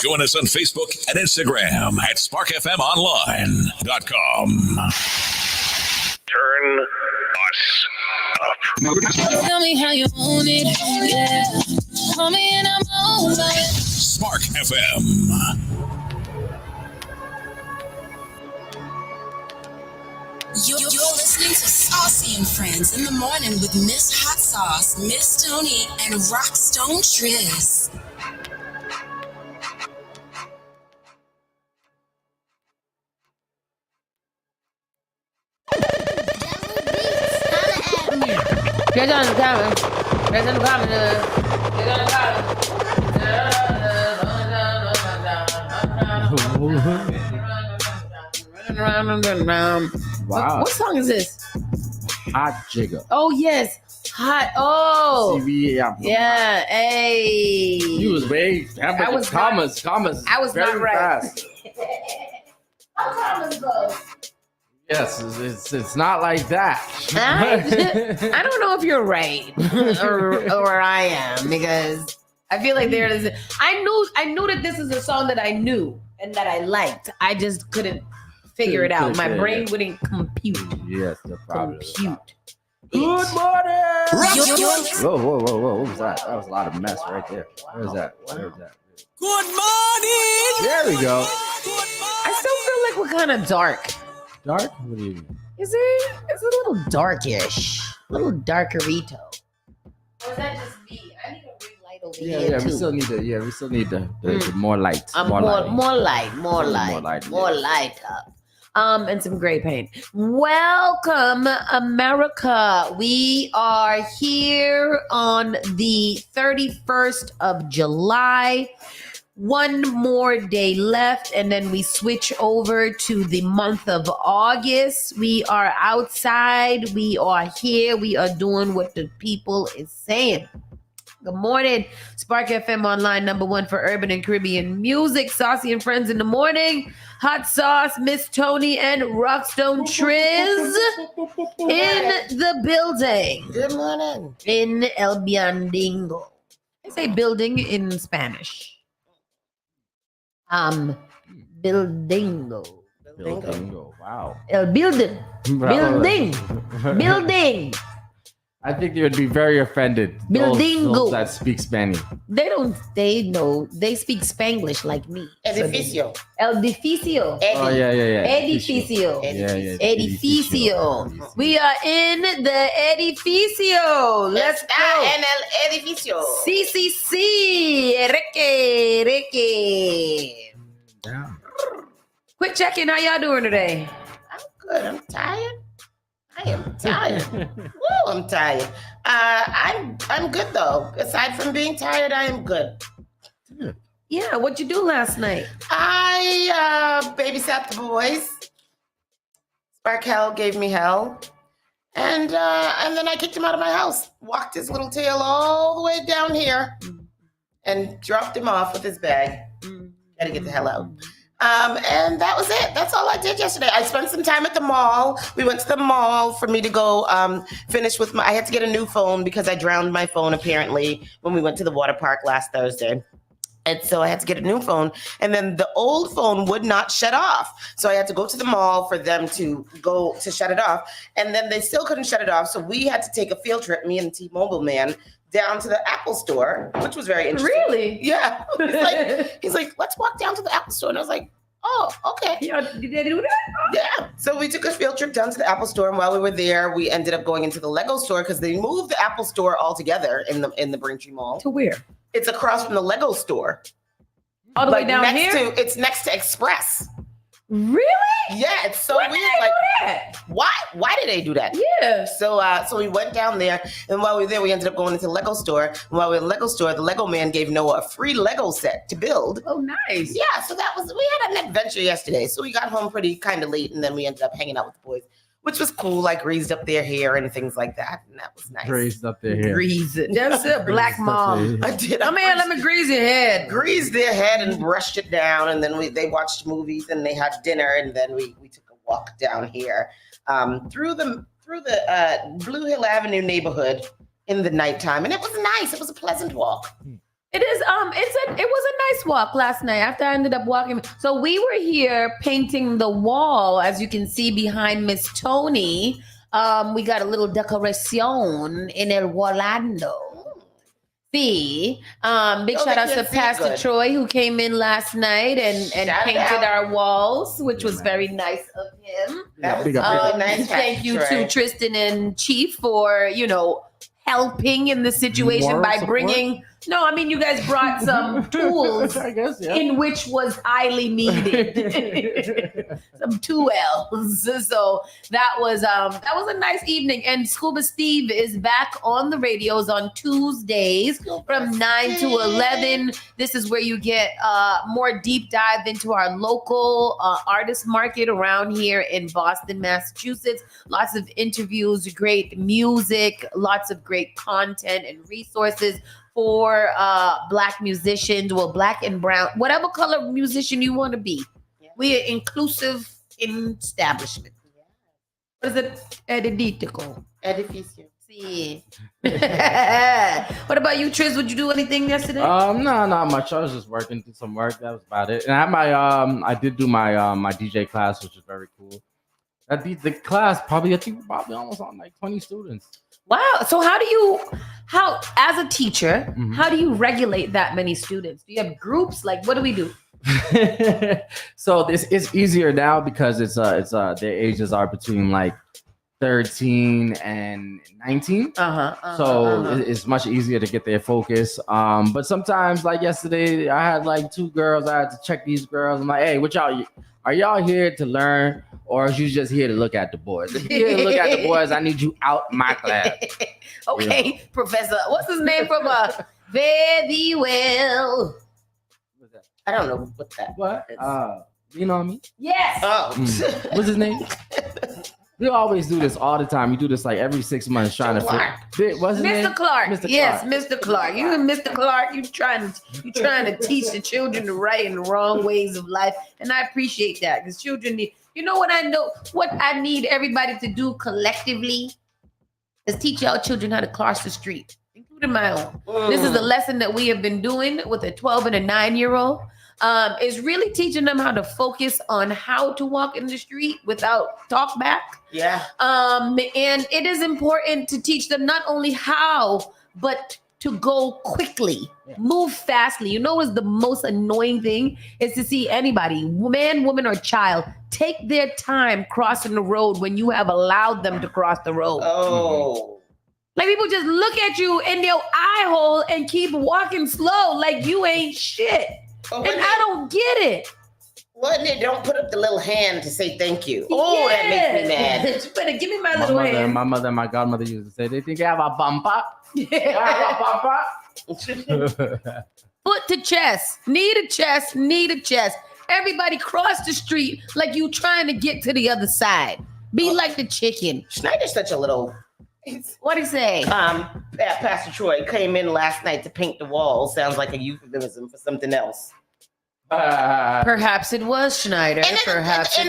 Join us on Facebook and Instagram at sparkfmonline.com. Turn us up. Tell me how you want it, yeah. Call me and I'm over it. Spark FM. You're listening to Saucy and Friends in the morning with Miss Hot Sauce, Miss Tony, and Rockstone Triz. Get on the camera. Get on the camera. Get on the camera. Wow. What song is this? Hot Jigger. Oh, yes. Hot. Oh. CV, yeah. Hey. You was way. I was commas. I was very not right. fast. How commas go? Yes, it's not like that. I don't know if you're right or I am, because I feel like there is. I knew that this is a song that I knew and that I liked. I just couldn't figure it out. My brain wouldn't compute. Yes, the problem. Compute. Good morning. Whoa. Whoa! What was that? That was a lot of mess right there. Where is that? Good morning. There we go. I still feel like we're kind of dark. Dark? What do you mean? Is it? It's a little darkish. A little darkerito. Or is that just me? I need a ring light over here. Yeah, too. we still need the more light. More light up. And some gray paint. Welcome, America. We are here on the 31st of July. One more day left, and then we switch over to the month of August. We are outside. We are here. We are doing what the people is saying. Good morning. Spark FM Online, #1 for urban and Caribbean music. Saucy and Friends in the morning. Hot Sauce, Miss Tony, and Rockstone Triz in the building. Good morning. In El Biandingo. I say building in Spanish. Buildingo. Wow. El building. Building. Building. I think they would be very offended. Buildingo. Those that speak Spanish. They speak Spanglish like me. Edificio. Edificio. Oh, yeah. Edificio. Yeah. Edificio. We are in the edificio. Let's go. En el edificio. CCC. Reque. Yeah. Quick check-in. How y'all doing today? I'm good. I'm tired. I am tired. Woo, I'm tired. I'm good though. Aside from being tired, I am good. Yeah, what'd you do last night? I babysat the boys. Spark Hell gave me hell. And then I kicked him out of my house. Walked his little tail all the way down here and dropped him off with his bag. Gotta get the hell out. And that was it. That's all I did yesterday. I spent some time at the mall. We went to the mall for me to go finish with I had to get a new phone because I drowned my phone apparently when we went to the water park last Thursday. And so I had to get a new phone. And then the old phone would not shut off. So I had to go to the mall for them to go to shut it off. And then they still couldn't shut it off. So we had to take a field trip, me and the T-Mobile man, down to the Apple store, which was very interesting. Really? Yeah. He's like, let's walk down to the Apple store. And I was like, oh, okay. Yeah, did they do that? Yeah. So we took a field trip down to the Apple store, and while we were there, we ended up going into the Lego store because they moved the Apple store altogether in the Braintree Mall. To where? It's across from the Lego store. All the way down here? It's next to Express. Really? Yeah, it's so Why weird. did they Like, do that? why did they do that? Yeah. So we went down there, and while we were there, we ended up going into the Lego store. And while we were in the Lego store, the Lego man gave Noah a free Lego set to build. Oh, nice. Yeah, so we had an adventure yesterday. So we got home pretty kind of late, and then we ended up hanging out with the boys, which was cool. Like greased up their hair and things like that, and that was nice. Greased up their hair. Grease it. That's a black mom. I did. Come here, let me grease your head. Greased their head and brushed it down, and then they watched movies and they had dinner, and then we took a walk down here through the Blue Hill Avenue neighborhood in the nighttime, and it was nice. It was a pleasant walk. It is it was a nice walk last night after I ended up walking. So we were here painting the wall, as you can see behind Miss Tony. We got a little decoración in el Orlando. See, big shout out to Pastor Troy who came in last night and painted our walls, which was very nice of him. That was really nice. Thank you to Tristan and Chief for, helping in the situation by bringing. No, I mean, you guys brought some tools I guess, yeah. in which was highly needed. Some tools. So that was a nice evening. And Scuba Steve is back on the radios on Tuesdays from 9 to 11. This is where you get more deep dive into our local artist market around here in Boston, Massachusetts. Lots of interviews, great music, lots of great content and resources for Black musicians, Black and brown, whatever color musician you want to be. Yeah. We are inclusive establishment. What is it? Edificio. See. What about you, Triz? Would you do anything yesterday? No, not much. I was just working, did some work. That was about it. And I had I did do my my DJ class, which is very cool. The class probably almost on like 20 students. Wow. So how as a teacher, how do you regulate that many students? Do you have groups? Like, what do we do? So it's easier now because it's their ages are between like 13 and 19. It's much easier to get their focus. But sometimes, like yesterday, I had like 2 girls. I had to check these girls. I'm like, hey, are y'all here to learn, or are you just here to look at the boys? If you're here to look at the boys, I need you out my class. Okay, Professor. What's his name from Very Well? What's that? I don't know what that. What? You know what I mean? Yes. Oh. What's his name? We always do this all the time. We do this like every 6 months trying to fit. What's his name? Mr. Clark. Mr. Yes, Clark. Mr. Clark. You and Mr. Clark, you trying to teach the children the right and wrong ways of life. And I appreciate that because children need, what I need everybody to do collectively is teach y'all children how to cross the street, including my own. This is a lesson that we have been doing with a 12 and a 9-year-old. Is really teaching them how to focus on how to walk in the street without talk back. Yeah. And it is important to teach them not only how, but to go quickly, move fastly. You know what's the most annoying thing is to see anybody, man, woman, or child, take their time crossing the road when you have allowed them to cross the road. Oh. Like people just look at you in their eye hole and keep walking slow like you ain't shit. And I don't get it. Well, they don't put up the little hand to say thank you. Oh, that makes me mad. You better give me my little hand. My mother and my godmother used to say, they think I have a bumper. Yeah. Foot to chest. Knee to chest. Knee to chest. Everybody cross the street like you trying to get to the other side. Be like the chicken. Schneider's such a little... What'd he say? Pastor Troy came in last night to paint the wall. Sounds like a euphemism for something else. Perhaps it was Schneider. And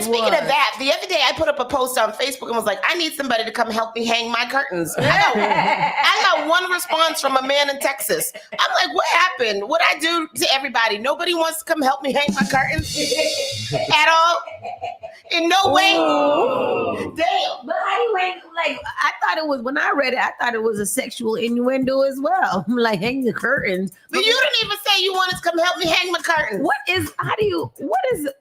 speaking of that, the other day I put up a post on Facebook and was like, I need somebody to come help me hang my curtains. I got one response from a man in Texas. I'm like, what happened? What'd I do to everybody? Nobody wants to come help me hang my curtains at all? In no way. Damn. But anyway, like I thought it was when I read it, I thought it was a sexual innuendo as well. Like hang the curtains. But you didn't even say you wanted to come help me hang my curtains.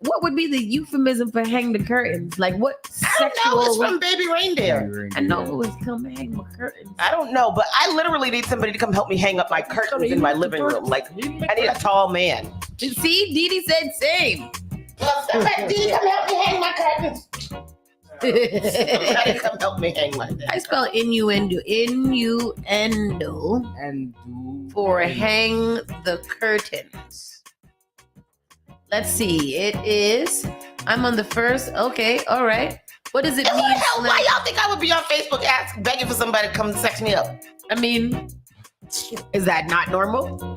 What would be the euphemism for hang the curtains? Like what sexual? I don't know. It's from Baby Reindeer. I know it was come hang my curtains. I don't know, but I literally need somebody to come help me hang up my curtains in my living room. Like I need a tall man. See, Didi said same. Well, somebody, Didi, come help me hang my curtains. Somebody come help me hang my curtains. I spell innuendo And for hang the curtains. Let's see. It is. I'm on the first. Okay. All right. What does it mean? Why y'all think I would be on Facebook begging for somebody to come sex me up? I mean, is that not normal?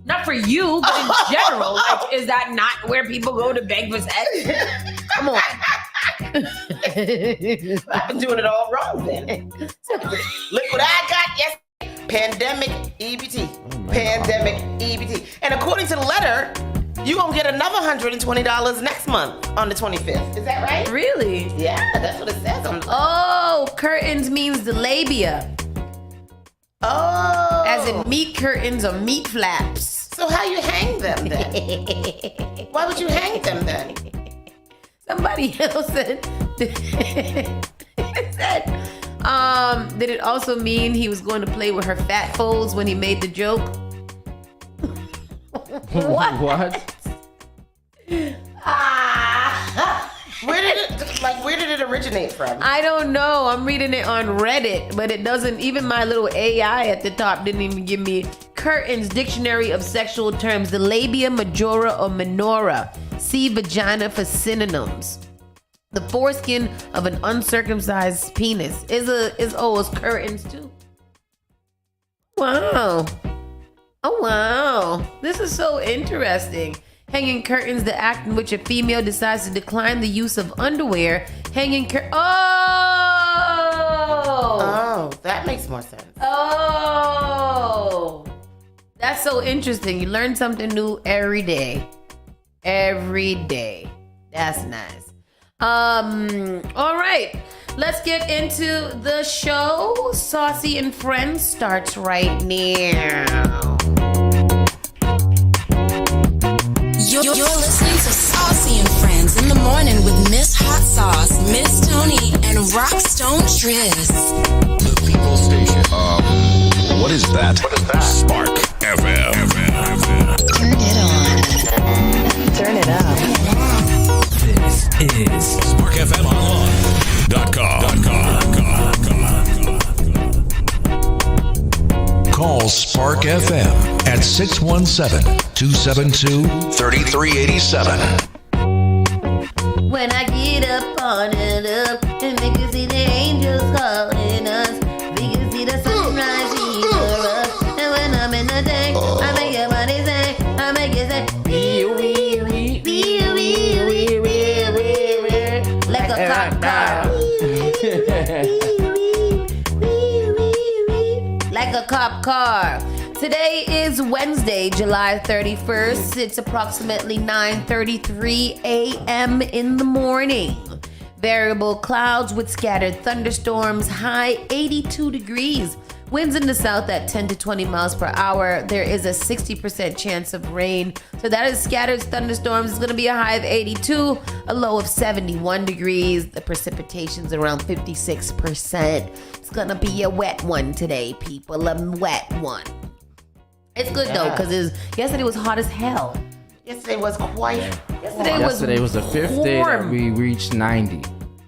Not for you, but in general. Like, is that not where people go to beg for sex? Come on. I've been doing it all wrong then. Look what I got. Yes. Pandemic EBT. Oh Pandemic EBT. And according to the letter, you're going to get another $120 next month on the 25th. Is that right? Really? Yeah, that's what it says on the letter. Oh, curtains means the labia. Oh. As in meat curtains or meat flaps. So how you hang them then? Why would you hang them then? Somebody else said, did it also mean he was going to play with her fat folds when he made the joke? What? Where did it originate from? I don't know. I'm reading it on Reddit, but it doesn't, even my little AI at the top didn't even give me curtains, dictionary of sexual terms, the labia majora or minora. See vagina for synonyms. The foreskin of an uncircumcised penis is curtains too. Wow. Oh wow. This is so interesting. Hanging curtains, the act in which a female decides to decline the use of underwear. Oh, that makes more sense. Oh, that's so interesting. You learn something new every day. Every day. That's nice. All right. Let's get into the show. Saucy and Friends starts right now. You're listening to Saucy and Friends in the morning with Miss Hot Sauce, Miss Tony, and Rockstone Triss. The People Station. What is that? Spark FM. Turn it on. Turn it up. This is SparkFMOnline.com. Call Spark FM at 617-272-3387. When I get up on it up and make you see the angels calling us, we can see the sunrise over us. And when I'm in the day, I make your body say, I make it say, wee, wee, wee, wee, wee, wee, wee, wee, wee, like a cop car. Like a cop car. Today is Wednesday, July 31st. It's approximately 9:33 a.m. in the morning. Variable clouds with scattered thunderstorms, high 82 degrees. Winds in the south at 10 to 20 miles per hour. There is a 60% chance of rain. So that is scattered thunderstorms. It's going to be a high of 82, a low of 71 degrees. The precipitation's around 56%. It's going to be a wet one today, people. A wet one. It's good though, because yesterday was hot as hell. Yesterday was quite Yesterday was the fifth day that we reached 90.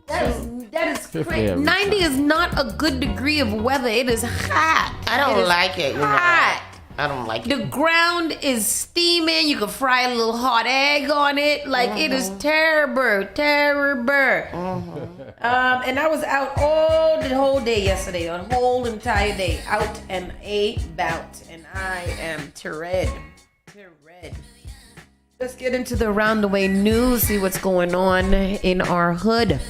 That is crazy. 90 is not a good degree of weather. It is hot. I don't like it. Hot. I don't like it. The ground is steaming. You can fry a little hot egg on it. Like it is terrible. And I was out the whole day yesterday, the whole entire day, out and about, and I am tired. Let's get into the around the way news. See what's going on in our hood.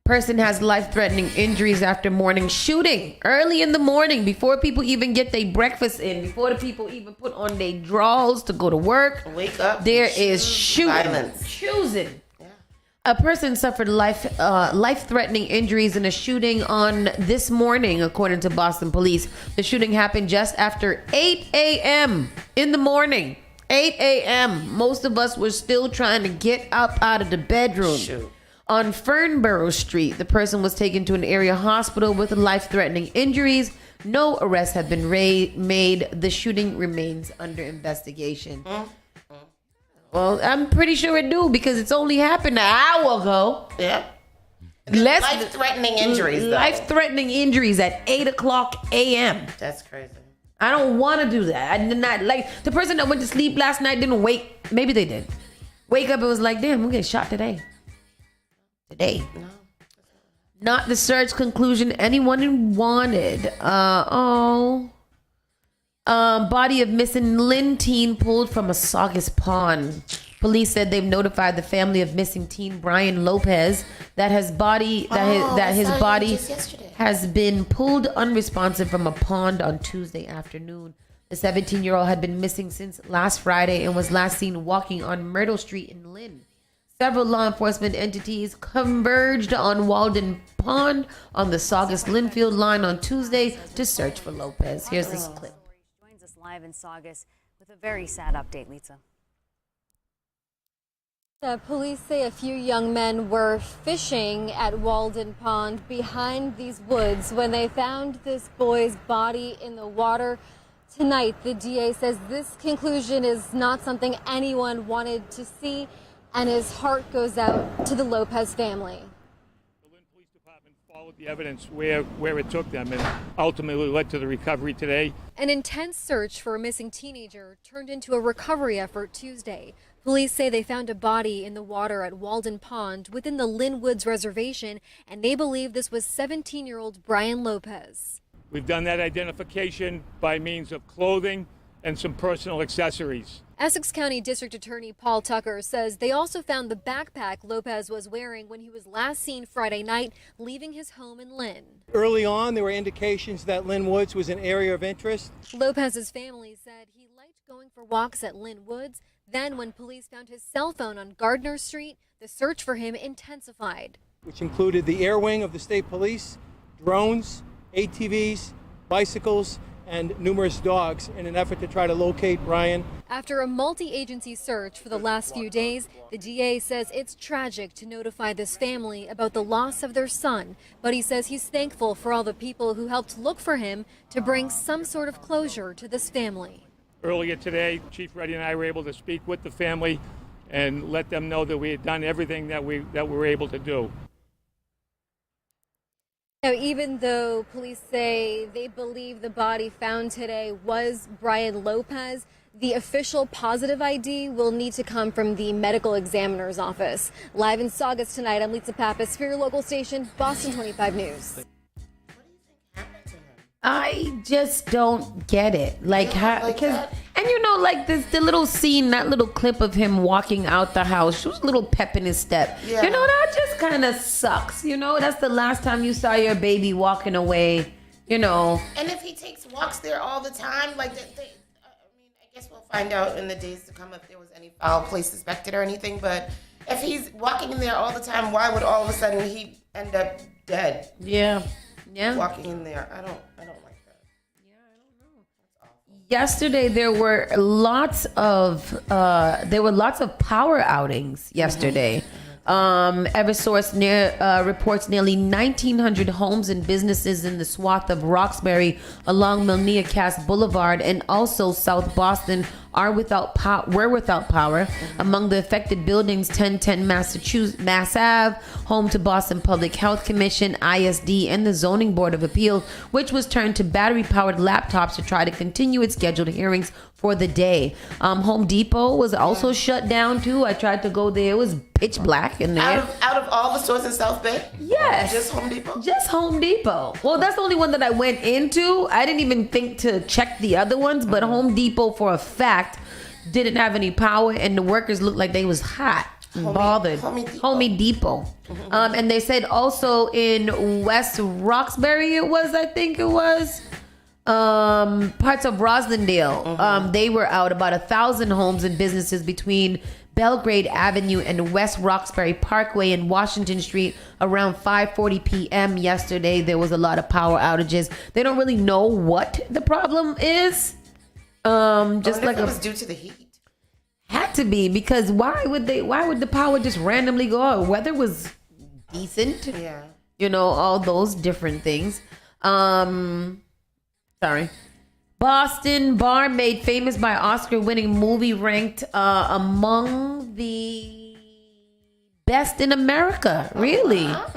Person has life-threatening injuries after morning shooting early in the morning, before people even get their breakfast in, before the people even put on their drawers to go to work. Wake up. There is shooting. Violence. Choosing. A person suffered life-threatening injuries in a shooting on this morning, according to Boston police. The shooting happened just after 8 a.m. in the morning. 8 a.m. Most of us were still trying to get up out of the bedroom. Shoot. On Fernborough Street, the person was taken to an area hospital with life-threatening injuries. No arrests have been made. The shooting remains under investigation. Well, I'm pretty sure it do, because it's only happened an hour ago. Yep. Less Life-threatening injuries, though. Life-threatening injuries at 8 o'clock a.m. That's crazy. I don't want to do that. I did not, like, the person that went to sleep last night didn't wake. Maybe they did. Wake up and was like, damn, we'll get shot today. No. Not the search conclusion anyone wanted. Body of missing Lynn teen pulled from a Saugus pond. Police said they've notified the family of missing teen Brian Lopez that his body has been pulled unresponsive from a pond on Tuesday afternoon. The 17-year-old had been missing since last Friday and was last seen walking on Myrtle Street in Lynn. Several law enforcement entities converged on Walden Pond on the Saugus-Linfield line on Tuesday to search for Lopez. Here's this clip. Joins us live in Saugus with a very sad update, Lisa. Police say a few young men were fishing at Walden Pond behind these woods when they found this boy's body in the water tonight. The DA says this conclusion is not something anyone wanted to see, and his heart goes out to the Lopez family. The Lynn Police Department followed the evidence where it took them and ultimately led to the recovery today. An intense search for a missing teenager turned into a recovery effort Tuesday. Police say they found a body in the water at Walden Pond within the Lynn Woods Reservation, and they believe this was 17-year-old Brian Lopez. We've done that identification by means of clothing and some personal accessories. Essex County District Attorney Paul Tucker says they also found the backpack Lopez was wearing when he was last seen Friday night leaving his home in Lynn. Early on, there were indications that Lynn Woods was an area of interest. Lopez's family said he liked going for walks at Lynn Woods. Then, when police found his cell phone on Gardner Street, the search for him intensified. Which included the air wing of the state police, drones, ATVs, bicycles, and numerous dogs in an effort to try to locate Brian. After a multi-agency search for the last few days, the DA says it's tragic to notify this family about the loss of their son, but he says he's thankful for all the people who helped look for him to bring some sort of closure to this family. Earlier today, Chief Reddy and I were able to speak with the family and let them know that we had done everything that we were able to do. Now, even though police say they believe the body found today was Brian Lopez, the official positive ID will need to come from the medical examiner's office. Live in Saugus tonight, I'm Lisa Pappas for your local station, Boston 25 News. I just don't get it. Like how, because, and you know, like the little scene, that little clip of him walking out the house, there was a little pep in his step. Yeah. You know, that just kind of sucks. You know, that's the last time you saw your baby walking away, you know. And if he takes walks there all the time, like, I guess we'll find out in the days to come if there was any foul play suspected or anything. But if he's walking in there all the time, why would all of a sudden he end up dead? Yeah. Yeah. Walking in there. I don't like that. Yeah, I don't know. That's awful. Yesterday there were lots of power outings yesterday. Eversource reports nearly 1,900 homes and businesses in the swath of Roxbury along Melnia Cass Boulevard and also South Boston were without power. Among the affected buildings, 1010 Mass Ave, home to Boston Public Health Commission, ISD, and the Zoning Board of Appeals, which was turned to battery-powered laptops to try to continue its scheduled hearings for the day. Home Depot was also shut down too. I tried to go there. It was pitch black in there. Out of all the stores in South Bay? Yes. Just Home Depot? Just Home Depot. Well, that's the only one that I went into. I didn't even think to check the other ones, but Home Depot for a fact didn't have any power and the workers looked like they was hot and bothered. Home Depot. And they said also in West Roxbury parts of Roslindale, they were out. About 1,000 homes and businesses between Belgrade Avenue and West Roxbury Parkway and Washington Street around 5:40 p.m. yesterday. There was a lot of power outages. They don't really know what the problem is. Just like it was due to the heat. Had to be, because why would the power just randomly go out? Weather was decent. Yeah. You know, all those different things. Boston bar made famous by Oscar-winning movie ranked among the best in America. Really? Wow.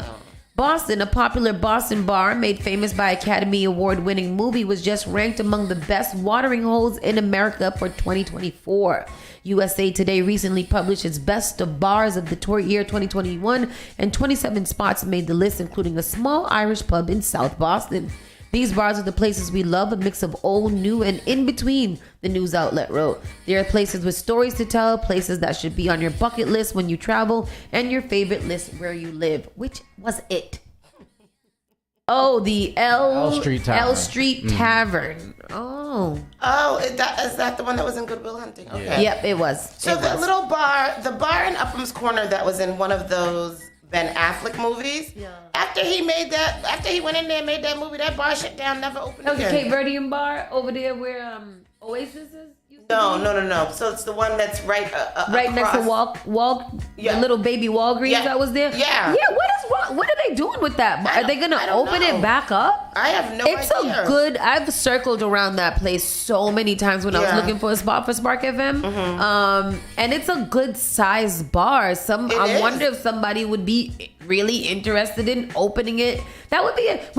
Boston, a popular Boston bar made famous by Academy Award-winning movie, was just ranked among the best watering holes in America for 2024. USA Today recently published its best of bars of the tour year 2021, and 27 spots made the list, including a small Irish pub in South Boston. These bars are the places we love, a mix of old, new, and in between, the news outlet wrote. They are places with stories to tell, places that should be on your bucket list when you travel, and your favorite list where you live. Which was it? Oh, the L Street Tavern. L Street Tavern. Oh. Oh, is that the one that was in Good Will Hunting? Okay. Yep, it was. So the little bar, the bar in Upham's Corner that was in one of those Ben Affleck movies. Yeah. After he went in there and made that movie, that bar shut down, never opened That was the again. Cape Verdean bar over there where Oasis is. No. So it's the one that's right next to the little baby Walgreens that was there. Yeah. Yeah. What are they doing with that? Are they gonna open it back up? I have no idea. I've circled around that place so many times when I was looking for a spot for Spark FM. And it's a good sized bar. I wonder if somebody would be really interested in opening it. That would be it.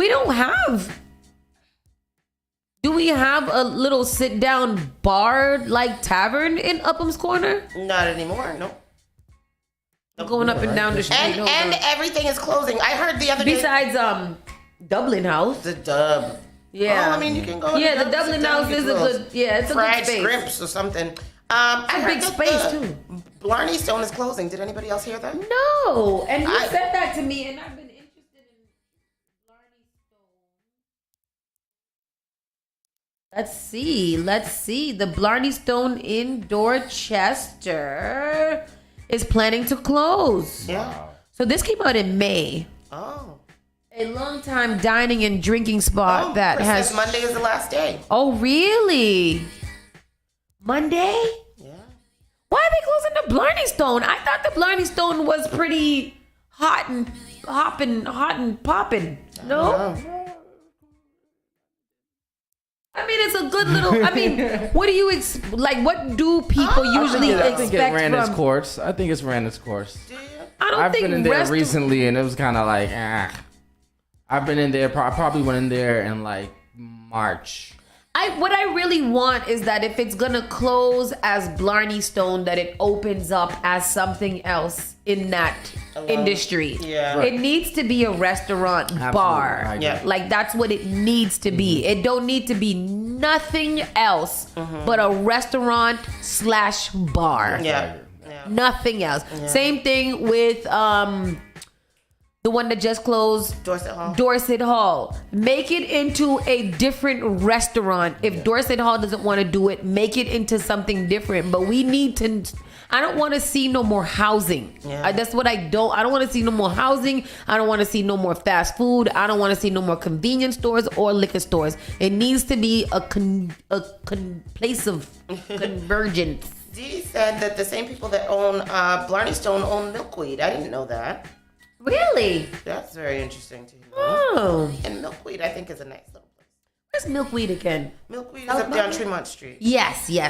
Do we have a little sit down bar like tavern in Upham's Corner? Not anymore. No. Going up and down the street. And everything is closing. I heard the other day. Besides Dublin House. The Dub. Yeah. Oh, I mean, you can go. Yeah, the Dublin House is a good. Yeah, it's a fried good space. Shrimps or something. I heard big space too. Blarney Stone is closing. Did anybody else hear that? No, and you said that to me, and I've been interested in Blarney Stone. Let's see. The Blarney Stone in Dorchester is planning to close. Yeah. So this came out in May. Oh. A long-time dining and drinking spot that has. Monday is the last day. Oh, really? Monday? Yeah. Why are they closing the Blarney Stone? I thought the Blarney Stone was pretty hot and popping. No? I mean, it's a good little. I mean, what do you what do people usually expect? I think it ran its course. I think it's ran its course. I've been in there recently, and it was kind of like, I've been in there. Probably went in there in like March. What I really want is that if it's gonna close as Blarney Stone, that it opens up as something else in that industry. Yeah. It needs to be a restaurant bar. Yeah. Like that's what it needs to be. It don't need to be nothing else but a restaurant / bar. Yeah. Nothing else. Yeah. Same thing with the one that just closed, Dorset Hall. Make it into a different restaurant. If Dorset Hall doesn't want to do it, make it into something different. But we need to. I don't want to see no more housing. Yeah. That's what I don't want to see no more housing. I don't want to see no more fast food. I don't want to see no more convenience stores or liquor stores. It needs to be a place of convergence. Dee said that the same people that own Blarney Stone own Milkweed. I didn't know that. Really? That's very interesting to hear. Oh. And Milkweed, I think, is a nice little place. Where's Milkweed again? Milkweed is up down Tremont Street. Yes. I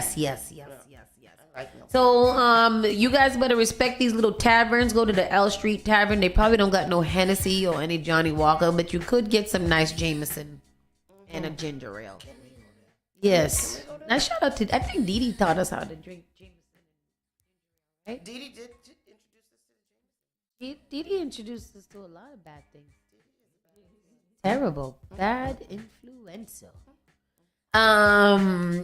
like Milkweed. So, you guys better respect these little taverns. Go to the L Street Tavern. They probably don't got no Hennessy or any Johnny Walker, but you could get some nice Jameson and a ginger ale. Yes. Now, shout out to, I think Dee Dee taught us how to drink Jameson. Right? Dee Dee did introduce us to Jameson. Dee Dee introduced us to a lot of bad things. Terrible. Bad influencer.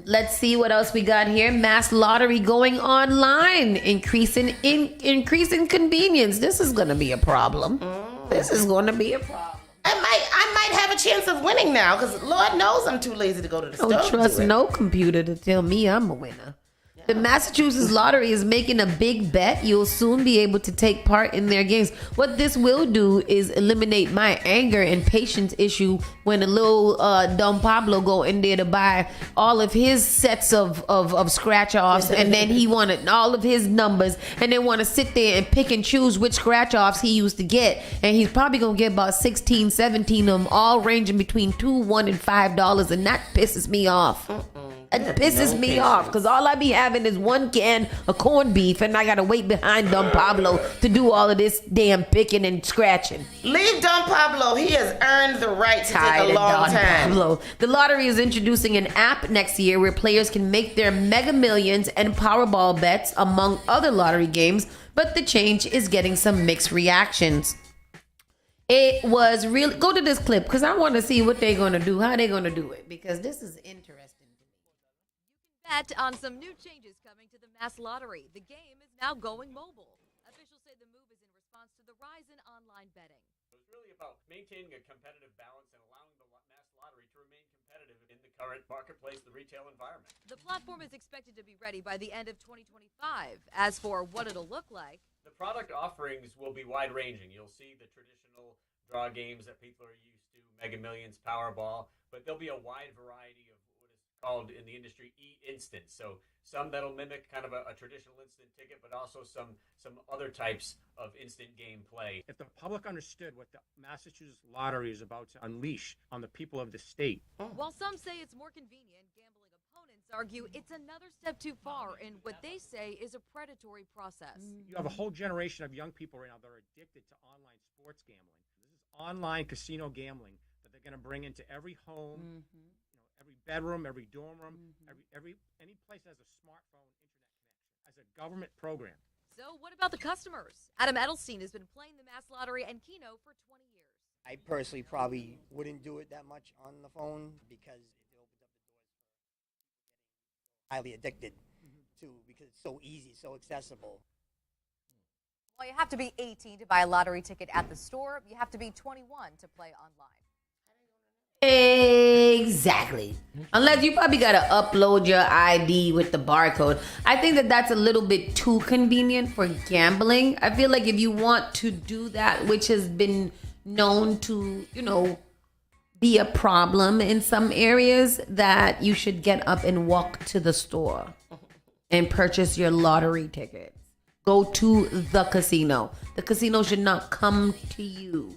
Let's see what else we got here. Mass lottery going online, increasing convenience. This is gonna be a problem. This is gonna be a problem. I might have a chance of winning now, because Lord knows I'm too lazy to go to the store. Don't trust no computer to tell me I'm a winner. The Massachusetts Lottery is making a big bet. You'll soon be able to take part in their games. What this will do is eliminate my anger and patience issue when a little Don Pablo go in there to buy all of his sets of scratch offs, and then he wanted all of his numbers, and then want to sit there and pick and choose which scratch offs he used to get, and he's probably gonna get about 16, 17 of them, all ranging between $2, $1, and $5, and that pisses me off. It pisses me off, because all I be having is one can of corned beef, and I gotta wait behind Don Pablo to do all of this damn picking and scratching. Leave Don Pablo. He has earned the right to take a long time. Pablo. The lottery is introducing an app next year where players can make their Mega Millions and Powerball bets, among other lottery games, but the change is getting some mixed reactions. It was really, go to this clip, because I want to see what they're going to do, how they're going to do it, because this is interesting. Bet on some new changes coming to the Mass Lottery. The game is now going mobile. Officials say the move is in response to the rise in online betting. It's really about maintaining a competitive balance and allowing the mass lottery to remain competitive in the current marketplace, the retail environment. The platform is expected to be ready by the end of 2025. As for what it'll look like, the product offerings will be wide-ranging. You'll see the traditional draw games that people are used to, Mega Millions, Powerball, but there'll be a wide variety of what is called in the industry e-instant. So some that'll mimic kind of a traditional instant ticket, but also some other types of instant game play. If the public understood what the Massachusetts lottery is about to unleash on the people of the state. while some say it's more convenient, gambling opponents argue it's another step too far in what they say is a predatory process. You have a whole generation of young people right now that are addicted to online sports gambling. This is online casino gambling that they're going to bring into every home, every bedroom, every dorm room, any place that has a smartphone internet connection as a government program. So what about the customers? Adam Edelstein has been playing the Mass Lottery and Keno for 20 years. I personally probably wouldn't do it that much on the phone because it opens up the doors for highly addicted to, because it's so easy, so accessible. Well, you have to be 18 to buy a lottery ticket at the store. You have to be 21 to play online. Exactly. Unless you probably got to upload your ID with the barcode. I think that that's a little bit too convenient for gambling. I feel like if you want to do that, which has been known to, be a problem in some areas, that you should get up and walk to the store and purchase your lottery tickets. Go to the casino. The casino should not come to you.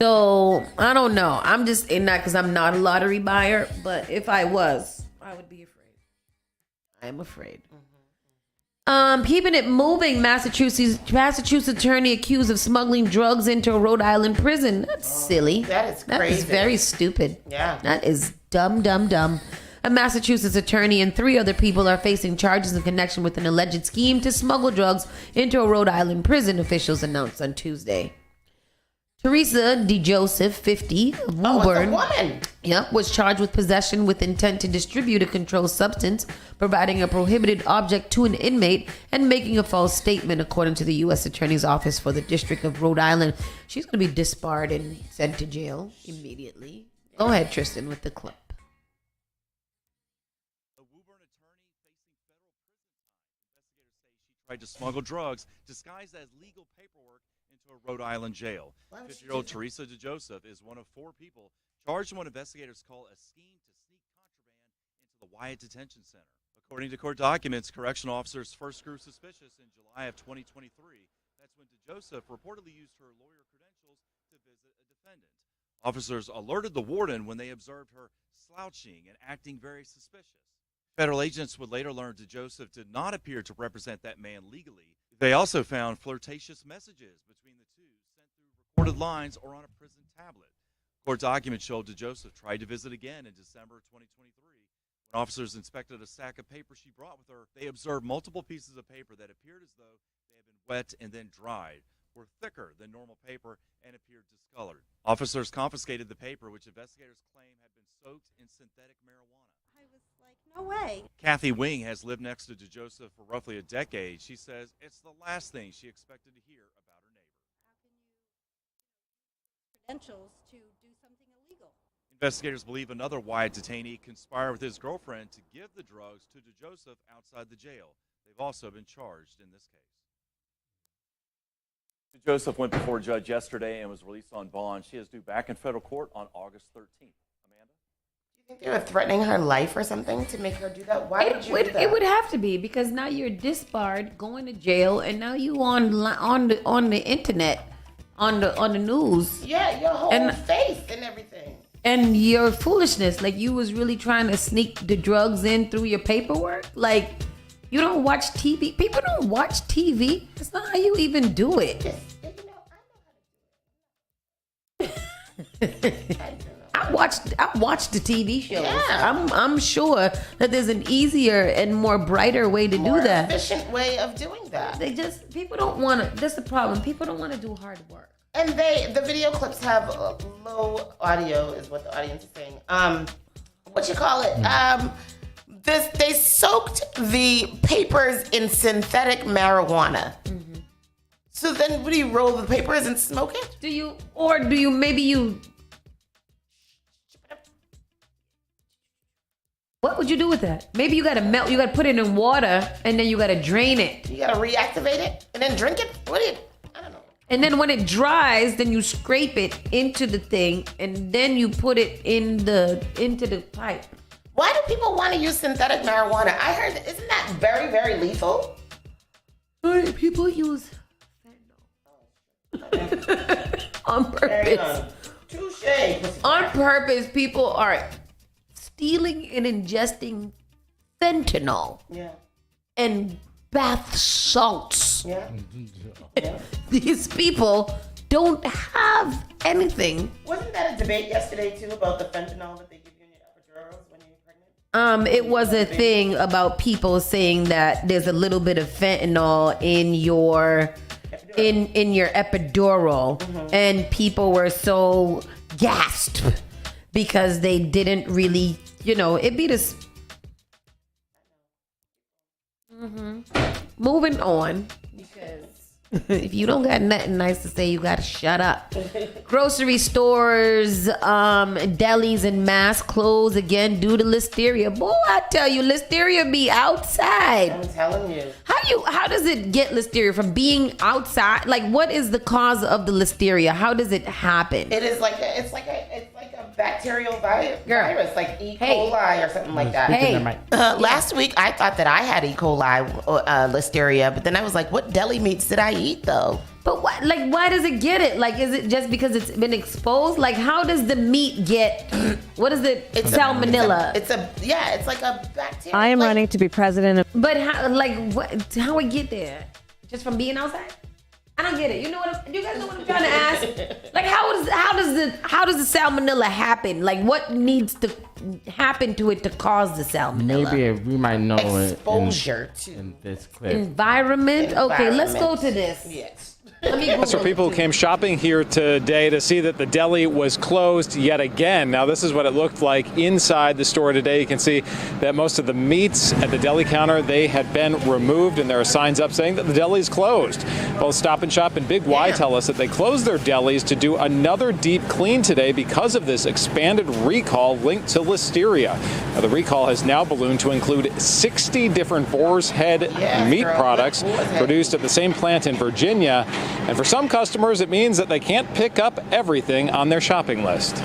So, I don't know. I'm just in that because I'm not a lottery buyer. But if I was, I would be afraid. I'm afraid. Keeping it moving, Massachusetts attorney accused of smuggling drugs into a Rhode Island prison. That's silly. That is crazy. That is very stupid. Yeah. That is dumb. A Massachusetts attorney and 3 other people are facing charges in connection with an alleged scheme to smuggle drugs into a Rhode Island prison, officials announced on Tuesday. Teresa DeJoseph, 50, of Woburn, was charged with possession with intent to distribute a controlled substance, providing a prohibited object to an inmate, and making a false statement, according to the U.S. Attorney's Office for the District of Rhode Island. She's going to be disbarred and sent to jail immediately. Go ahead, Tristan, with the clip. A Woburn attorney facing federal prison time. Investigators say she tried to smuggle drugs disguised as legal paperwork into a Rhode Island jail. 50-year-old Teresa DeJoseph is one of 4 people charged in what investigators call a scheme to sneak contraband into the Wyatt Detention Center. According to court documents, correctional officers first grew suspicious in July of 2023. That's when DeJoseph reportedly used her lawyer credentials to visit a defendant. Officers alerted the warden when they observed her slouching and acting very suspicious. Federal agents would later learn DeJoseph did not appear to represent that man legally. They also found flirtatious messages between the two sent through recorded lines or on a prison tablet. Court documents showed DeJoseph tried to visit again in December 2023. When officers inspected a stack of paper she brought with her, they observed multiple pieces of paper that appeared as though they had been wet and then dried, were thicker than normal paper, and appeared discolored. Officers confiscated the paper, which investigators claim had been soaked in synthetic marijuana. I was like, no way. Kathy Wing has lived next to DeJoseph for roughly a decade. She says it's the last thing she expected to hear about her neighbor. How can you credentials to do something illegal? Investigators believe another Wyatt detainee conspired with his girlfriend to give the drugs to DeJoseph outside the jail. They've also been charged in this case. DeJoseph went before a judge yesterday and was released on bond. She is due back in federal court on August 13th. They were threatening her life or something to make her do that. Why would you do that? It would have to be, because now you're disbarred, going to jail, and now you on the internet, on the news. Yeah, your whole face and everything. And your foolishness, like you was really trying to sneak the drugs in through your paperwork. Like, you don't watch TV. People don't watch TV. That's not how you even do it. I watched the TV shows. Yeah. I'm sure that there's an easier and more brighter way to do that. More efficient way of doing that. People don't want to. That's the problem. People don't want to do hard work. And the video clips have low audio, is what the audience is saying. What you call it? They soaked the papers in synthetic marijuana. So then, what do you roll the papers and smoke it? Do you maybe you? What would you do with that? Maybe you gotta melt. You gotta put it in water, and then you gotta drain it. You gotta reactivate it and then drink it. What do you? I don't know. And then when it dries, then you scrape it into the thing, and then you put it into the pipe. Why do people want to use synthetic marijuana? I heard, isn't that very, very lethal? People use fentanyl on purpose. Touche. On purpose, people are stealing and ingesting fentanyl and bath salts. Yeah. These people don't have anything. Wasn't that a debate yesterday too about the fentanyl that they give you in your epidurals when you're pregnant? It was a thing about people saying that there's a little bit of fentanyl in your epidural, and people were so gasped because they didn't really, it'd be this. Moving on, because if you don't got nothing nice to say, you gotta shut up. Grocery stores, delis and mass close again due to listeria. Boy, I tell you, listeria be outside. I'm telling you. How does it get listeria from being outside? Like, what is the cause of the listeria? How does it happen? It is like it's like a bacterial virus, like E. coli or something like that. Last week I thought that I had E. coli listeria, but then I was like, what deli meats did I eat though? But what, like, why does it get it? Like, is it just because it's been exposed? Like, how does the meat get? What is it? It's salmonella. It's like a bacteria. I am running to be president. But how we get there? Just from being outside? I don't get it. You guys know what I'm trying to ask? Like, how does the salmonella happen? Like, what needs to happen to it to cause the salmonella? Maybe we might know exposure in this clip. Environment. Okay, let's go to this. Yes. That's where people came shopping here today to see that the deli was closed yet again. Now, this is what it looked like inside the store today. You can see that most of the meats at the deli counter, they had been removed, and there are signs up saying that the deli is closed. Both Stop and Shop and Big Y tell us that they closed their delis to do another deep clean today because of this expanded recall linked to listeria. Now, the recall has now ballooned to include 60 different boar's head meat products produced at the same plant in Virginia. And for some customers, it means that they can't pick up everything on their shopping list.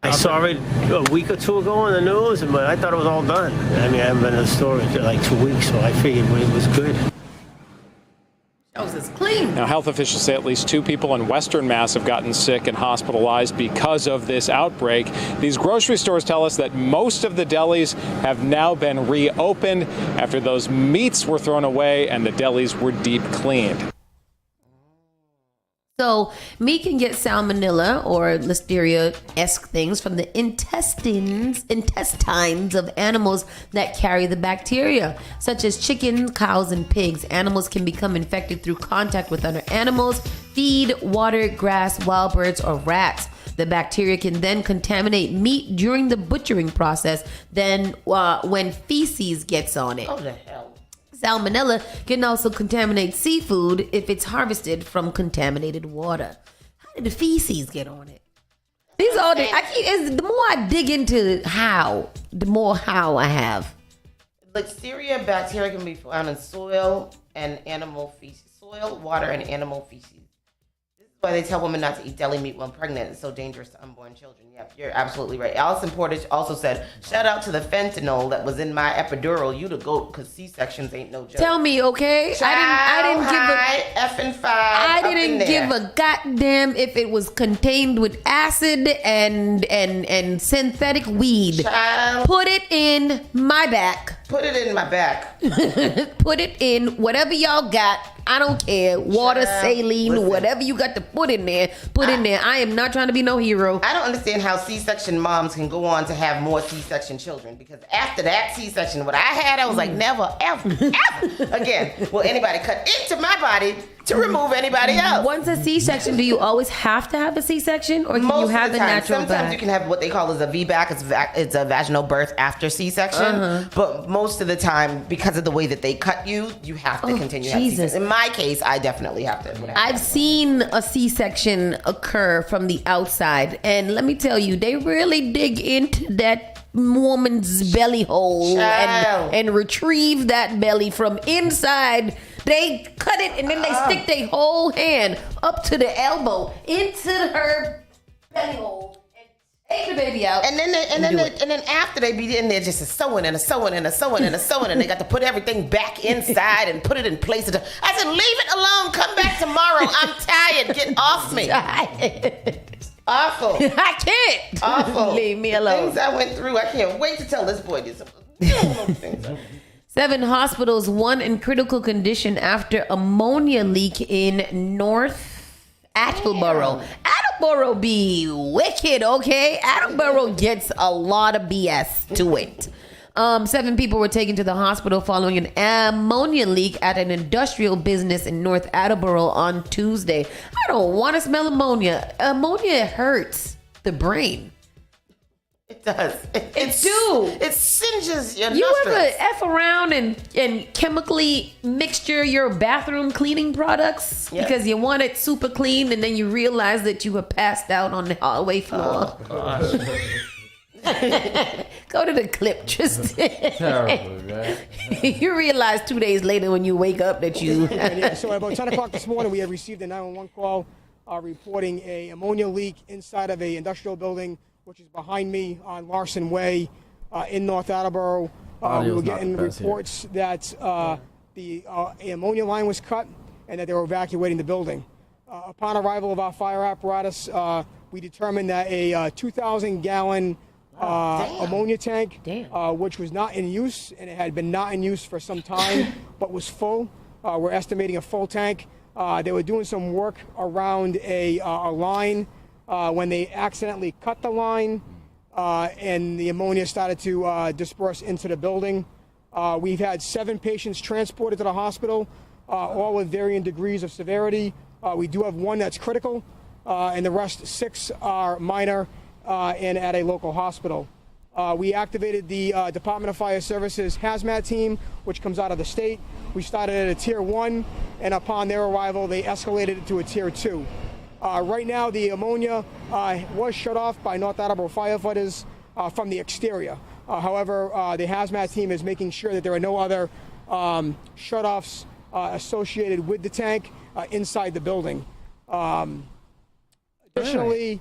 I saw it a week or two ago on the news, but I thought it was all done. I mean, I haven't been in the store in like 2 weeks, so I figured it was good. It's clean. Now, health officials say at least 2 people in Western Mass have gotten sick and hospitalized because of this outbreak. These grocery stores tell us that most of the delis have now been reopened after those meats were thrown away and the delis were deep cleaned. So meat can get salmonella or listeria-esque things from the intestines of animals that carry the bacteria, such as chickens, cows, and pigs. Animals can become infected through contact with other animals, feed, water, grass, wild birds, or rats. The bacteria can then contaminate meat during the butchering process. Then when feces gets on it. Oh, the hell. Salmonella can also contaminate seafood if it's harvested from contaminated water. How did the feces get on it? These are the more I dig into the more how I have. Listeria bacteria can be found in soil and animal feces. Soil, water, and animal feces. This is why they tell women not to eat deli meat when pregnant. It's so dangerous to unborn children. Yep, you're absolutely right. Allison Portage also said, shout out to the fentanyl that was in my epidural. You the goat, because C-sections ain't no joke. Tell me, okay? I didn't give a goddamn if it was contained with acid and synthetic weed. Child. Put it in my back. Put it in my back. Put it in whatever y'all got. I don't care. Water, saline, whatever you got to put in there. Put in there. I am not trying to be no hero. I don't understand how C-section moms can go on to have more C-section children, because after that C-section, what I had, I was like, never, ever, ever again will anybody cut into my body to remove anybody else. Once a C-section, do you always have to have a C-section, or can you have a natural Sometimes back? you can have what they call as a VBAC. It's a vaginal birth after C-section. But most of the time, because of the way that they cut you, you have to continue having C-section. my case, I definitely have to. I've seen a C-section occur from the outside, and let me tell you, they really dig into that woman's belly hole and retrieve that belly from inside. They cut it and then they stick their whole hand up to the elbow into her belly hole. Take the baby out, and then after they be in there just a sewing and a sewing and a sewing and a sewing, and they got to put everything back inside and put it in place. I said, leave it alone. Come back tomorrow. I'm tired. Get off me. Awful. I can't. Awful. Leave me alone. Things I went through. I can't wait to tell this boy this. 7 hospitals, 1 in critical condition after ammonia leak in North Attleboro. Attleboro be wicked, okay? Attleboro gets a lot of BS to it. 7 people were taken to the hospital following an ammonia leak at an industrial business in North Attleboro on Tuesday. I don't want to smell ammonia. Ammonia hurts the brain. It does. It singes your You nostrils. ever F around and chemically mixture your bathroom cleaning products because you want it super clean and then you realize that you were passed out on the hallway floor? Go to the clip, Tristan. Terrible, man. You realize 2 days later when you wake up that you... So at about 10 o'clock this morning, we had received a 911 call reporting a ammonia leak inside of a industrial building, which is behind me on Larson Way in North Attleboro. We were getting reports that the ammonia line was cut and that they were evacuating the building. Upon arrival of our fire apparatus, we determined that a 2,000-gallon ammonia tank, which was not in use, and it had been not in use for some time, but was full. We're estimating a full tank. They were doing some work around a line when they accidentally cut the line, and the ammonia started to disperse into the building. We've had 7 patients transported to the hospital, all with varying degrees of severity. We do have 1 that's critical, and the rest 6 are minor and at a local hospital. We activated the Department of Fire Services hazmat team, which comes out of the state. We started at a tier 1, and upon their arrival, they escalated it to a tier 2. Right now, the ammonia was shut off by North Attleboro firefighters from the exterior. However, the hazmat team is making sure that there are no other shut-offs associated with the tank inside the building. Additionally,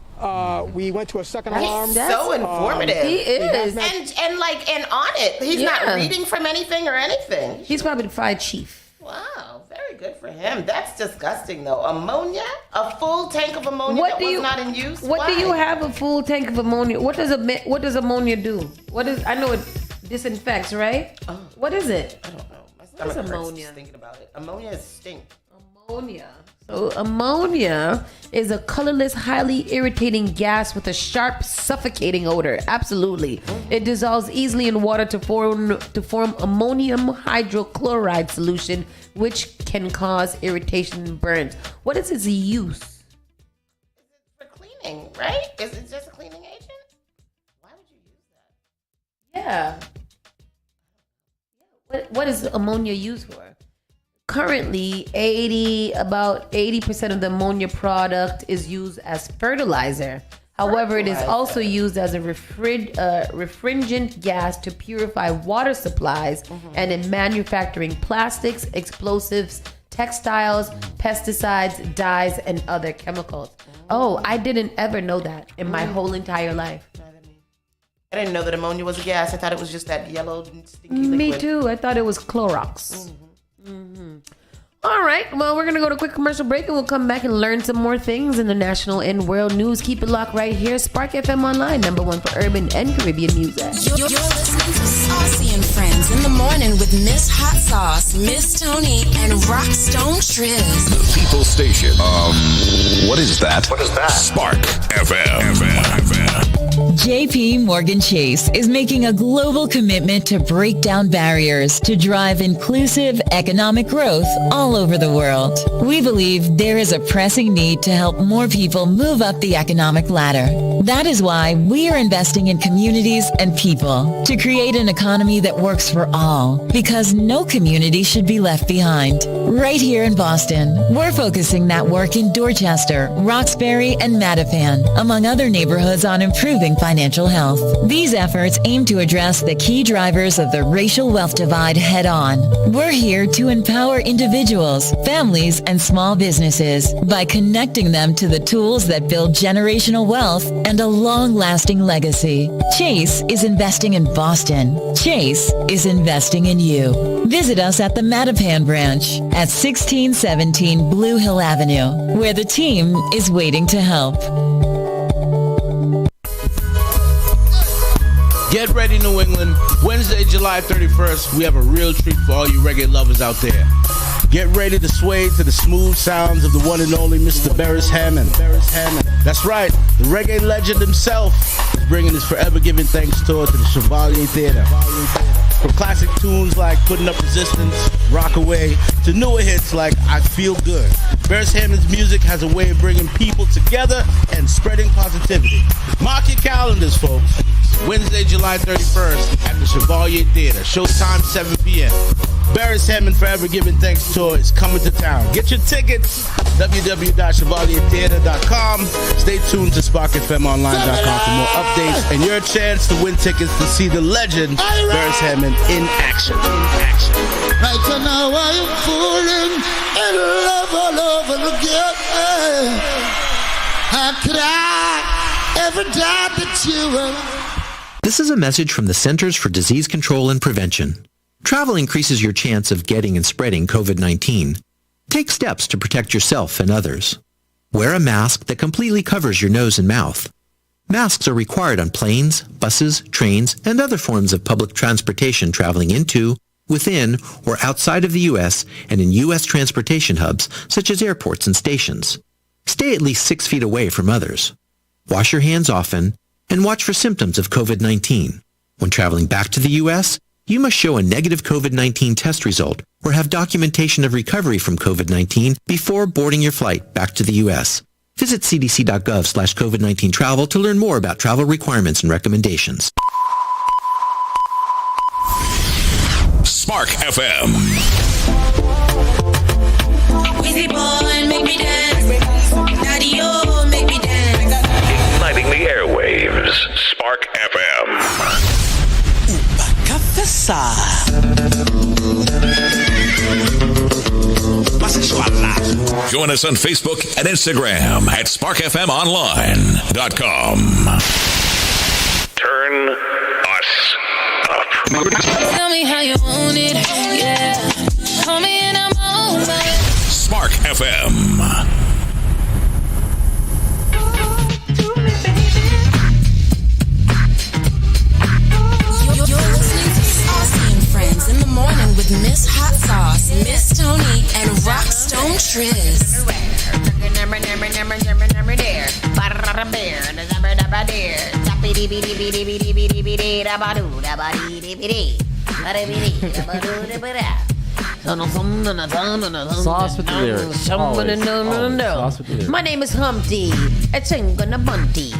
we went to a second alarm. He's so informative. He is. And on it. He's not reading from anything or anything. He's probably the fire chief. Wow, very good for him. That's disgusting, though. Ammonia? A full tank of ammonia was not in use? What do you have a full tank of ammonia? What does ammonia do? I know it disinfects, right? Oh. What is it? I don't know. My What is stomach hurts ammonia? just thinking about it. Ammonia is stink. Ammonia. So ammonia is a colorless, highly irritating gas with a sharp, suffocating odor. Absolutely. It dissolves easily in water to form ammonium hydrochloride solution, which can cause irritation and burns. What is its use? For cleaning, right? Is it just a cleaning agent? Why would you use that? Yeah. What is ammonia used for? Currently, about 80% of the ammonia product is used as fertilizer. However, it is also used as a refrigerant gas to purify water supplies and in manufacturing plastics, explosives, textiles, pesticides, dyes, and other chemicals. Oh, I didn't ever know that in my whole entire life. I didn't know that ammonia was a gas. I thought it was just that yellow, stinky liquid. Me too. I thought it was Clorox. All right. Well, we're going to go to a quick commercial break and we'll come back and learn some more things in the national and world news. Keep it locked right here. Spark FM Online, #1 for urban and Caribbean music. You're listening to Saucy and Friends in the morning with Miss Hot Sauce, Miss Tony, and Rockstone Triz. The People Station. What is that? What is that? Spark FM. JP Morgan Chase is making a global commitment to break down barriers to drive inclusive economic growth all over the world. We believe there is a pressing need to help more people move up the economic ladder. That is why we are investing in communities and people to create an economy that works for all, because because no community should be left behind. Right here in Boston, we're focusing that work in Dorchester, Roxbury, and Mattapan, among other neighborhoods, on improving financial health. These efforts aim to address the key drivers of the racial wealth divide head on. We're here to empower individuals, families, and small businesses by connecting them to the tools that build generational wealth and a long-lasting legacy. Chase is investing in Boston. Chase is investing in you. Visit us at the Mattapan branch at 1617 Blue Hill Avenue, where the team is waiting to help. Get ready, New England. Wednesday, July 31st, we have a real treat for all you reggae lovers out there. Get ready to sway to the smooth sounds of the one and only Mr. Beres Hammond. That's right, the reggae legend himself is bringing his Forever Giving Thanks tour to the Chevalier Theater. From classic tunes like Putting Up Resistance, Rockaway, to newer hits like I Feel Good, Beres Hammond's music has a way of bringing people together and spreading positivity. Mark your calendars, folks. Wednesday, July 31st at the Chevalier Theater. Showtime 7 p.m. Beres Hammond Forever Giving Thanks Tour is coming to town. Get your tickets, www.chevaliertheater.com. Stay tuned to sparkfmonline.com for more updates and your chance to win tickets to see the legend Beres Hammond in action. Right now I am falling in love all over again. How could I ever doubt that you were? This is a message from the Centers for Disease Control and Prevention. Travel increases your chance of getting and spreading COVID-19. Take steps to protect yourself and others. Wear a mask that completely covers your nose and mouth. Masks are required on planes, buses, trains, and other forms of public transportation traveling into, within, or outside of the U.S. and in U.S. transportation hubs such as airports and stations. Stay at least 6 feet away from others. Wash your hands often, and watch for symptoms of COVID-19. When traveling back to the U.S., you must show a negative COVID-19 test result or have documentation of recovery from COVID-19 before boarding your flight back to the U.S. Visit cdc.gov/COVID-19 travel to learn more about travel requirements and recommendations. Spark FM. Easy boy, make me dance. Daddy-o, make me dance. Igniting the airwaves. Spark FM. Join us on Facebook and Instagram at sparkfmonline.com. Turn us up. Tell me how you want it, yeah. Call me and I'm over. Spark FM. You're listening to Saucy and Friends in the morning with Miss Hot Sauce, Miss Tony, and Rockstone Triz. Sauce with the lyrics. Always. Sauce with the lyrics. My name is Humpty. It's Ingana Bunty.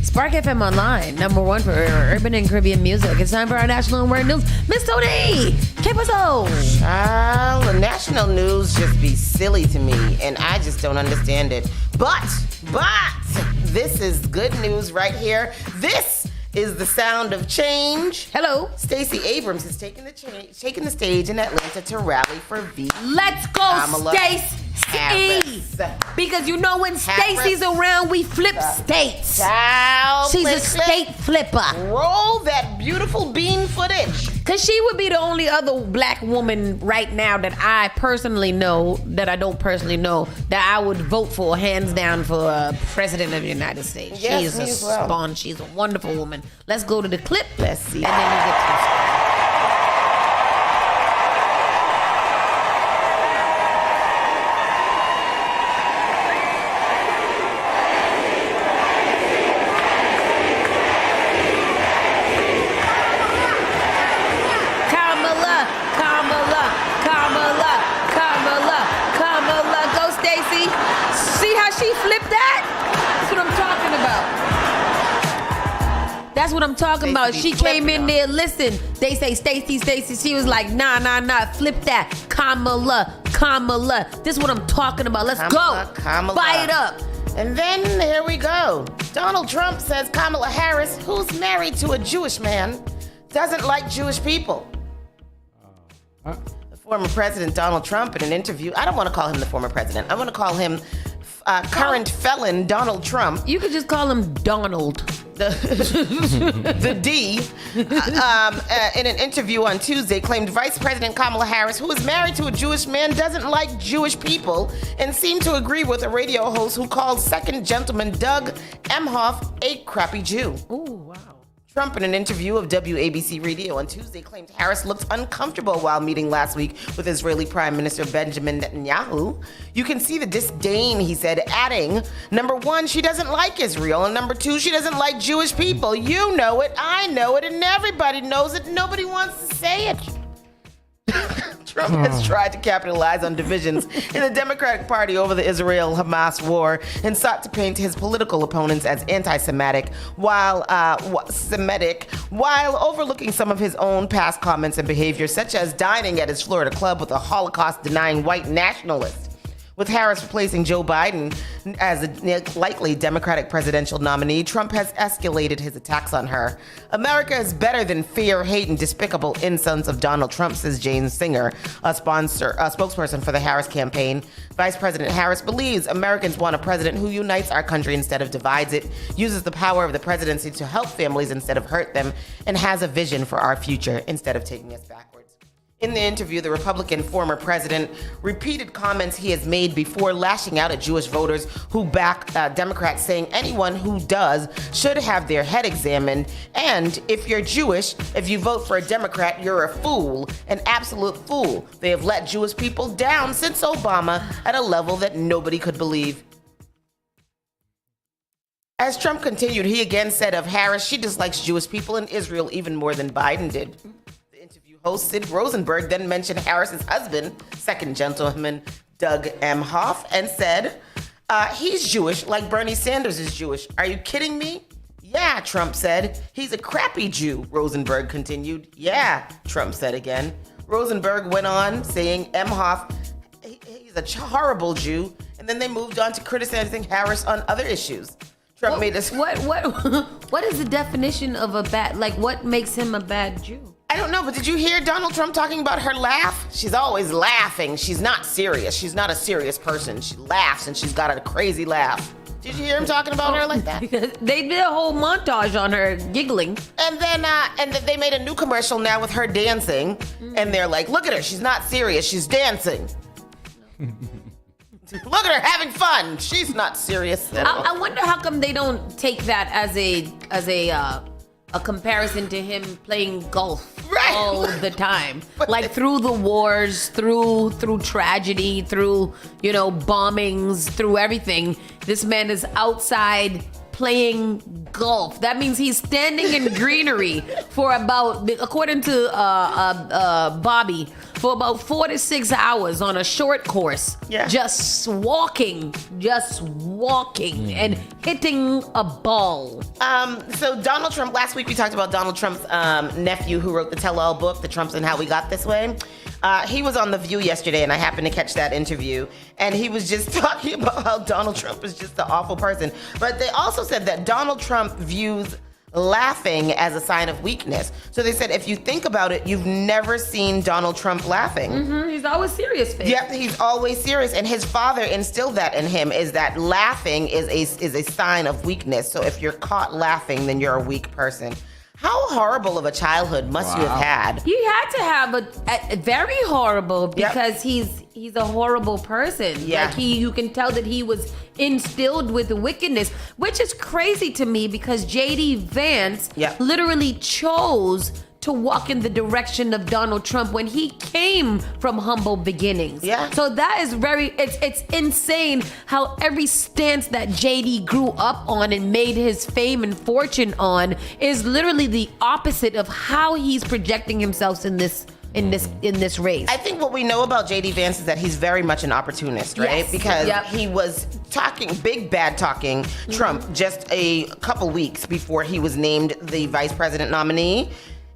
Spark FM Online, #1 for urban and Caribbean music. It's time for our national and world news. Miss Tony, ¿qué pasó? Child, the national news just be silly to me, and I just don't understand it. But, this is good news right here. This is the sound of change. Hello. Stacey Abrams has taken the stage in Atlanta to rally for V. Let's go, Stacey. Because you know when Stacey's around, we flip states. Child, she's a state flipper. Roll that beautiful bean footage. Because she would be the only other black woman right now that I personally know, that I don't personally know, that I would vote for, hands down, for president of the United States. Yes, she's a spawn. She's a wonderful woman. Let's go to the clip. Let's see. And then we get to the That's what I'm talking about. She came in there, listen, they say Stacey. She was like, nah, flip that. Kamala. This is what I'm talking about. Let's go. Kamala. Buy it up. And then here we go. Donald Trump says Kamala Harris, who's married to a Jewish man, doesn't like Jewish people. The former president, Donald Trump, in an interview, I don't want to call him the former president. I want to call him current felon Donald Trump. You could just call him Donald. The D, in an interview on Tuesday, claimed Vice President Kamala Harris, who is married to a Jewish man, doesn't like Jewish people and seemed to agree with a radio host who called second gentleman Doug Emhoff a crappy Jew. Ooh, wow. Trump, in an interview of WABC Radio on Tuesday, claimed Harris looked uncomfortable while meeting last week with Israeli Prime Minister Benjamin Netanyahu. You can see the disdain, he said, adding, number one, she doesn't like Israel, and number two, she doesn't like Jewish people. You know it, I know it, and everybody knows it. Nobody wants to say it. Trump has tried to capitalize on divisions in the Democratic Party over the Israel-Hamas war and sought to paint his political opponents as anti-Semitic while overlooking some of his own past comments and behavior, such as dining at his Florida club with a Holocaust-denying white nationalist. With Harris replacing Joe Biden as a likely Democratic presidential nominee, Trump has escalated his attacks on her. America is better than fear, hate, and despicable insults of Donald Trump, says Jane Singer, a spokesperson for the Harris campaign. Vice President Harris believes Americans want a president who unites our country instead of divides it, uses the power of the presidency to help families instead of hurt them, and has a vision for our future instead of taking us backwards. In the interview, the Republican former president repeated comments he has made before, lashing out at Jewish voters who back Democrats, saying anyone who does should have their head examined. And if you're Jewish, if you vote for a Democrat, you're a fool, an absolute fool. They have let Jewish people down since Obama at a level that nobody could believe. As Trump continued, he again said of Harris, she dislikes Jewish people in Israel even more than Biden did. Host Sid Rosenberg then mentioned Harris's husband, second gentleman Doug Emhoff, and said, he's Jewish like Bernie Sanders is Jewish. Are you kidding me? Yeah, Trump said. He's a crappy Jew, Rosenberg continued. Yeah, Trump said again. Rosenberg went on saying Emhoff, he's a horrible Jew, and then they moved on to criticizing Harris on other issues. Trump made this. What is the definition of a bad, like what makes him a bad Jew? I don't know, but did you hear Donald Trump talking about her laugh? She's always laughing. She's not serious. She's not a serious person. She laughs and she's got a crazy laugh. Did you hear him talking about her like that? They did a whole montage on her giggling. And then they made a new commercial now with her dancing. And they're like, look at her. She's not serious. She's dancing. Look at her having fun. She's not serious at all. I wonder how come they don't take that as a comparison to him playing golf all the time, like through the wars, through tragedy, through bombings, through everything. This man is outside playing golf. That means he's standing in greenery for about, according to Bobby, for about 4 to 6 hours on a short course. Yeah. Just walking and hitting a ball. So Donald Trump, last week we talked about Donald Trump's nephew who wrote the tell-all book, The Trumps and How We Got This Way. He was on The View yesterday, and I happened to catch that interview, and he was just talking about how Donald Trump is just an awful person. But they also said that Donald Trump views laughing as a sign of weakness. So they said, if you think about it, you've never seen Donald Trump laughing. Mm-hmm. He's always serious face. Yep, he's always serious. And his father instilled that in him, is that laughing is a sign of weakness. So if you're caught laughing, then you're a weak person. How horrible of a childhood must you have had? He had to have a very horrible, because he's a horrible person. Yeah. Like you can tell that he was instilled with wickedness, which is crazy to me because J.D. Vance literally chose to walk in the direction of Donald Trump when he came from humble beginnings. Yeah. So that is it's insane how every stance that JD grew up on and made his fame and fortune on is literally the opposite of how he's projecting himself in this in this race. I think what we know about JD Vance is that he's very much an opportunist, right? Yes. Because Yep. he was big bad talking Trump just a couple weeks before he was named the vice president nominee.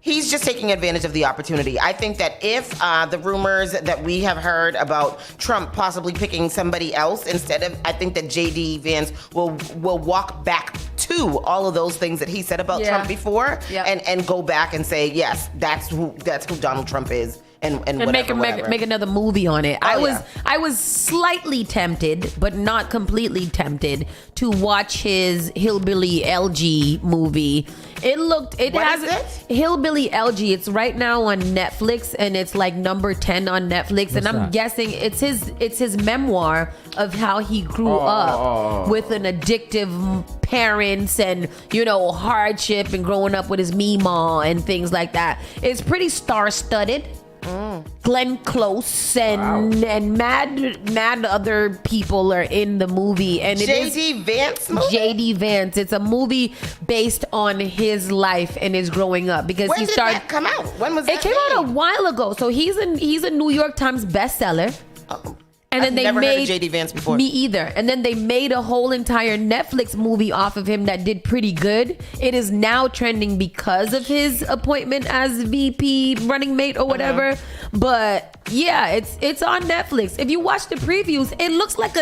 He's just taking advantage of the opportunity. I think that if the rumors that we have heard about Trump possibly picking somebody else instead of, I think that JD Vance will walk back to all of those things that he said about Trump before and go back and say, yes, that's who Donald Trump is. And whatever. Make another movie on it. Oh, I was slightly tempted, but not completely tempted to watch his Hillbilly LG movie. What is it? Hillbilly LG. It's right now on Netflix, and it's like number 10 on Netflix. And I'm guessing it's his memoir of how he grew up with an addictive parents and hardship and growing up with his meemaw and things like that. It's pretty star-studded. Glenn Close and mad other people are in the movie, and JD Vance movie? JD Vance. It's a movie based on his life and his growing up because When he did started. that come out? When was that? It came out a while ago. So he's a New York Times bestseller. And then I've they never made heard of JD Vance before. Me either. And then they made a whole entire Netflix movie off of him that did pretty good. It is now trending because of his appointment as VP running mate or whatever. But yeah, it's on Netflix. If you watch the previews, it looks like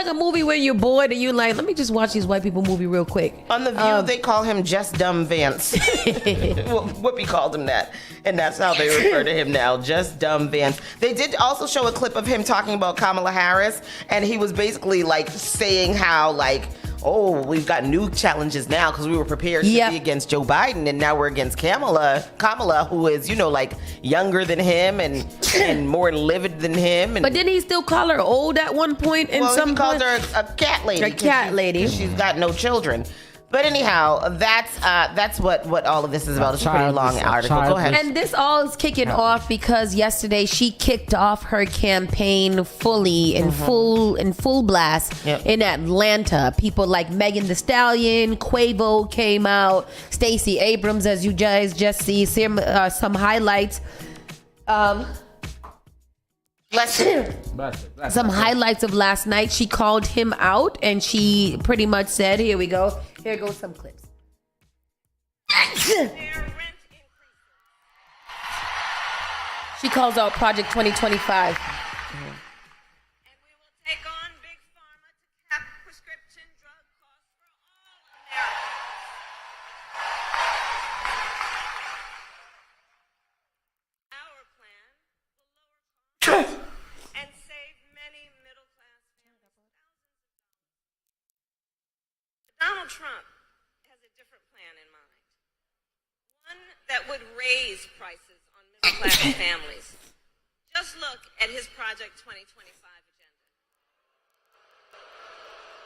a movie where you're bored and you're like, let me just watch these white people movie real quick. On The View, they call him Just Dumb Vance. Whoopi called him that. And that's how they refer to him now, Just Dumb Vance. They did also show a clip of him talking about Kamala Harris, and he was basically like saying how we've got new challenges now because we were prepared to be against Joe Biden, and now we're against Kamala, who is, younger than him and more livid than him. But didn't he still call her old at one point? He called her a cat lady. A cat lady. She's got no children. But anyhow, that's what all of this is about. It's a pretty long article. Go ahead. And this all is kicking off because yesterday she kicked off her campaign fully in full blast in Atlanta. People like Megan Thee Stallion, Quavo came out, Stacey Abrams, as you guys just see, some highlights. Some highlights of last night. She called him out and she pretty much said, here we go. Here goes some clips. She calls out Project 2025. And save many middle-class families Donald Trump has a different plan in mind. One that would raise prices on middle-class families. Just look at his Project 2025 agenda.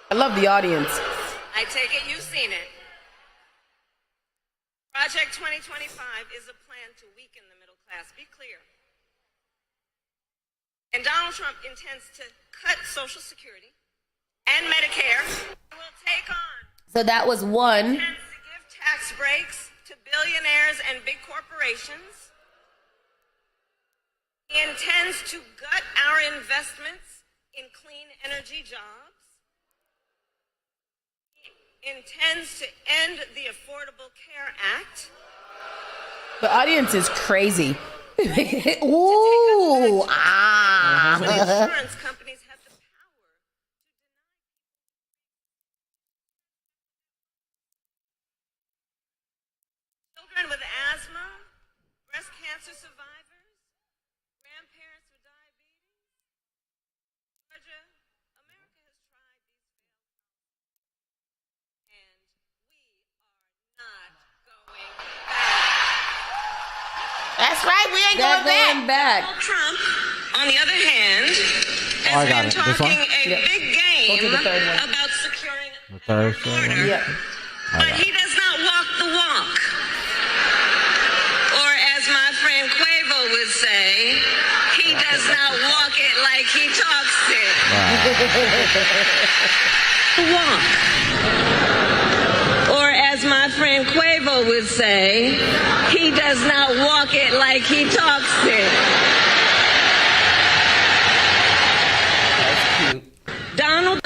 I love the audience. I take it you've seen it. Project 2025 is a plan to weaken the middle class. Be clear. And Donald Trump intends to cut Social Security and Medicare. Will take on. So that was one. Intends to give tax breaks to billionaires and big corporations. He intends to gut our investments in clean energy jobs. He intends to end the Affordable Care Act. The audience is crazy. Ooh, Insurance companies have the power to deny children with asthma, breast cancer survivors, grandparents with diabetes. Georgia, America has tried these failed and we are not going back. That's right, we ain't going back. Donald Trump, on the other hand, has been talking a big game about securing the third border, but he does not walk the walk. Or as my friend Quavo would say, he does not walk it like he talks it. Walk. Or as my friend Quavo Negro would say, he does not walk it like he talks it. That's cute. Donald.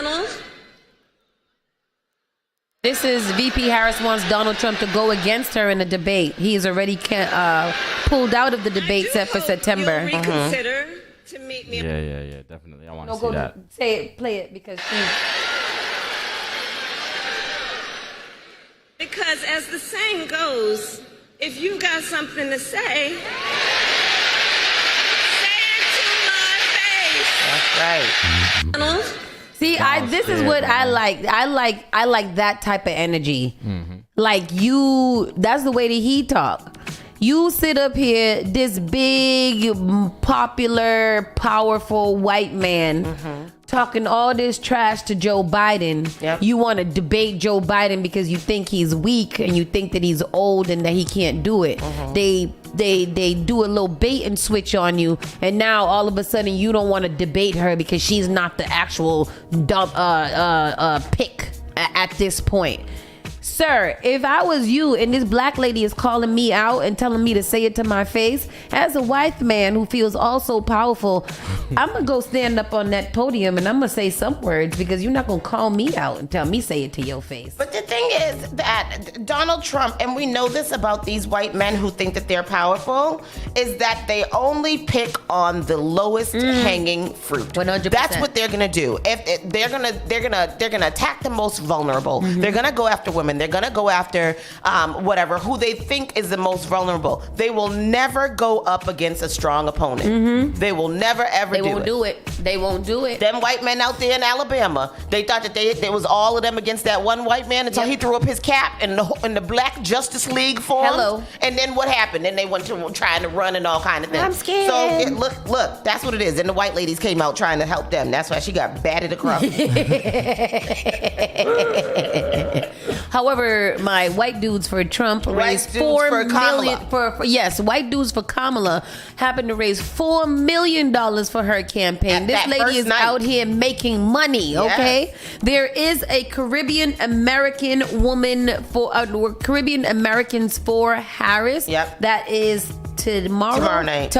This is VP Harris wants Donald Trump to go against her in a debate. He is already pulled out of the debate set for September. Reconsider to meet me. Yeah, definitely. I want to No, see go that. say it, play it because she's. Because as the saying goes, if you got something to say, say it to my face. That's right. Donald. See, this is what I like. I like that type of energy. Like that's the way that he talk. You sit up here, this big, popular, powerful white man talking all this trash to Joe Biden. Yep. You want to debate Joe Biden because you think he's weak and you think that he's old and that he can't do it. They do a little bait and switch on you, and now all of a sudden you don't want to debate her because she's not the actual pick at this point. Sir, if I was you and this black lady is calling me out and telling me to say it to my face, as a white man who feels also powerful, I'm going to go stand up on that podium and I'm going to say some words because you're not going to call me out and tell me say it to your face. But the thing is that Donald Trump, and we know this about these white men who think that they're powerful, is that they only pick on the lowest hanging fruit. 100%. That's what they're gonna do. If they're gonna attack the most vulnerable. They're gonna go after women. They're gonna go after who they think is the most vulnerable. They will never go up against a strong opponent. They will never ever do it. They won't do it. They won't do it. Them white men out there in Alabama, they thought that there was all of them against that one white man until he threw up his cap and the Black Justice League formed. Hello. And then what happened? Then they went to trying to run and all kind of things. I'm scared. So look, that's what it is. And the white ladies came out trying to help them. That's why she got batted across. However, my white dudes for Trump raised $4 million white dudes for Kamala happened to raise $4 million for her campaign. This lady is out here making money. Okay, there is a Caribbean American woman for Caribbean Americans for Harris. That is tomorrow night.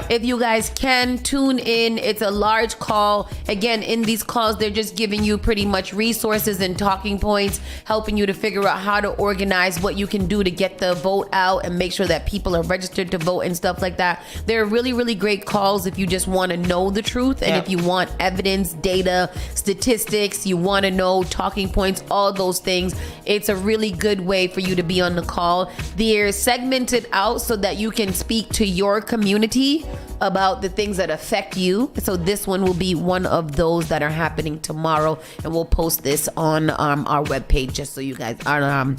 If you guys can tune in, it's a large call. Again, in these calls, they're just giving you pretty much resources and talking points, helping you to figure out how to organize what you can do to get the vote out and make sure that people are registered to vote and stuff like that. They're really, really great calls if you just want to know the truth and if you want evidence, data, statistics, you want to know talking points, all those things. It's a really good way for you to be on the call. They're segmented out so that you can speak to your community about the things that affect you. So this one will be one of those that are happening tomorrow, and we'll post this on our webpage just so you guys are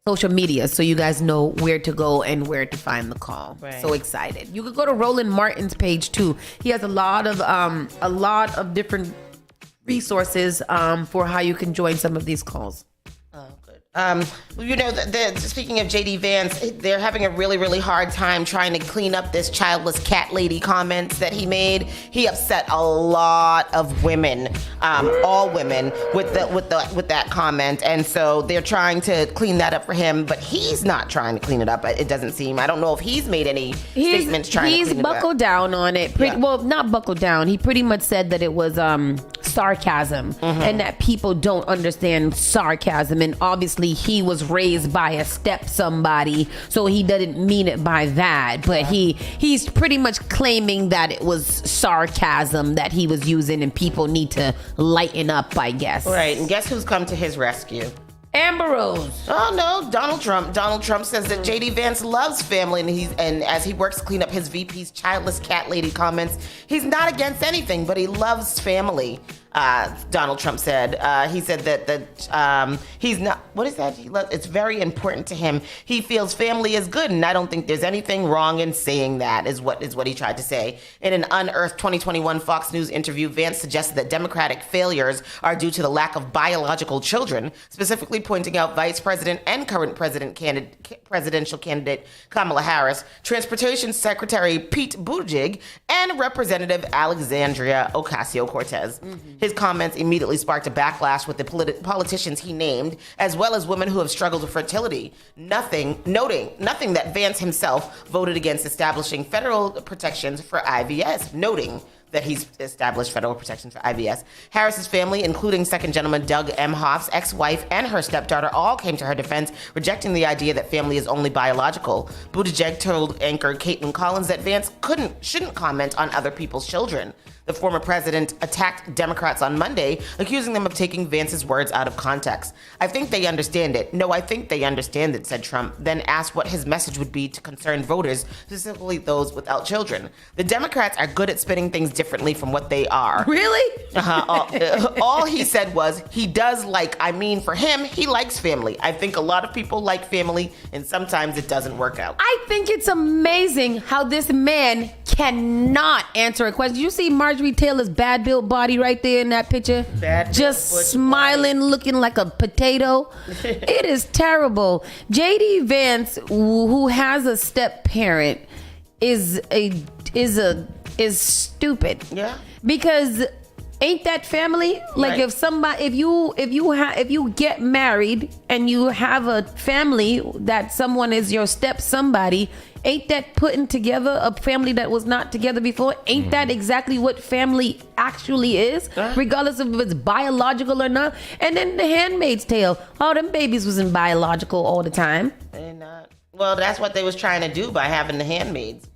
social media, so you guys know where to go and where to find the call. Right. So excited. You could go to Roland Martin's page too. He has a lot of different resources for how you can join some of these calls. Speaking of JD Vance, they're having a really, really hard time trying to clean up this childless cat lady comments that he made. He upset a lot of women, all women, with that comment, and so they're trying to clean that up for him. But he's not trying to clean it up. It doesn't seem. I don't know if he's made any statements trying to clean it up. He's buckled down on it. Well, not buckled down. He pretty much said that it was sarcasm and that people don't understand sarcasm, and obviously he was raised by a somebody, so he doesn't mean it by that, but he's pretty much claiming that it was sarcasm that he was using, and people need to lighten up, I guess. Right, and guess who's come to his rescue? Amber Rose. Oh no, Donald Trump. Donald Trump says that JD Vance loves family, and as he works to clean up his VP's childless cat lady comments, he's not against anything, but he loves family. Donald Trump said. He said that he's not. What is that? It's very important to him. He feels family is good, and I don't think there's anything wrong in saying that. Is what he tried to say in an unearthed 2021 Fox News interview. Vance suggested that Democratic failures are due to the lack of biological children, specifically pointing out Vice President and current presidential candidate Kamala Harris, Transportation Secretary Pete Buttigieg, and Representative Alexandria Ocasio-Cortez. His comments immediately sparked a backlash with the politicians he named, as well as women who have struggled with fertility, noting that Vance himself voted against establishing federal protections for IVF, noting that he's established federal protections for IVF. Harris's family, including Second Gentleman Doug Emhoff's ex-wife and her stepdaughter, all came to her defense, rejecting the idea that family is only biological. Buttigieg told anchor Caitlin Collins that Vance shouldn't comment on other people's children. The former president attacked Democrats on Monday, accusing them of taking Vance's words out of context. I think they understand it. No, I think they understand it, said Trump, then asked what his message would be to concerned voters, specifically those without children. The Democrats are good at spinning things differently from what they are. Really? All he said was, for him, he likes family. I think a lot of people like family, and sometimes it doesn't work out. I think it's amazing how this man cannot answer a question. Did you see Marjorie Taylor's bad built body right there in that picture? Just smiling, looking like a potato. It is terrible. JD Vance, who has a step parent, is stupid. Yeah. Because ain't that family? Like right. if you get married and you have a family that someone is your step somebody, ain't that putting together a family that was not together before? Ain't that exactly what family actually is, regardless of if it's biological or not? And then The Handmaid's Tale, all them babies wasn't biological all the time. They're not. Well, that's what they was trying to do by having the handmaids.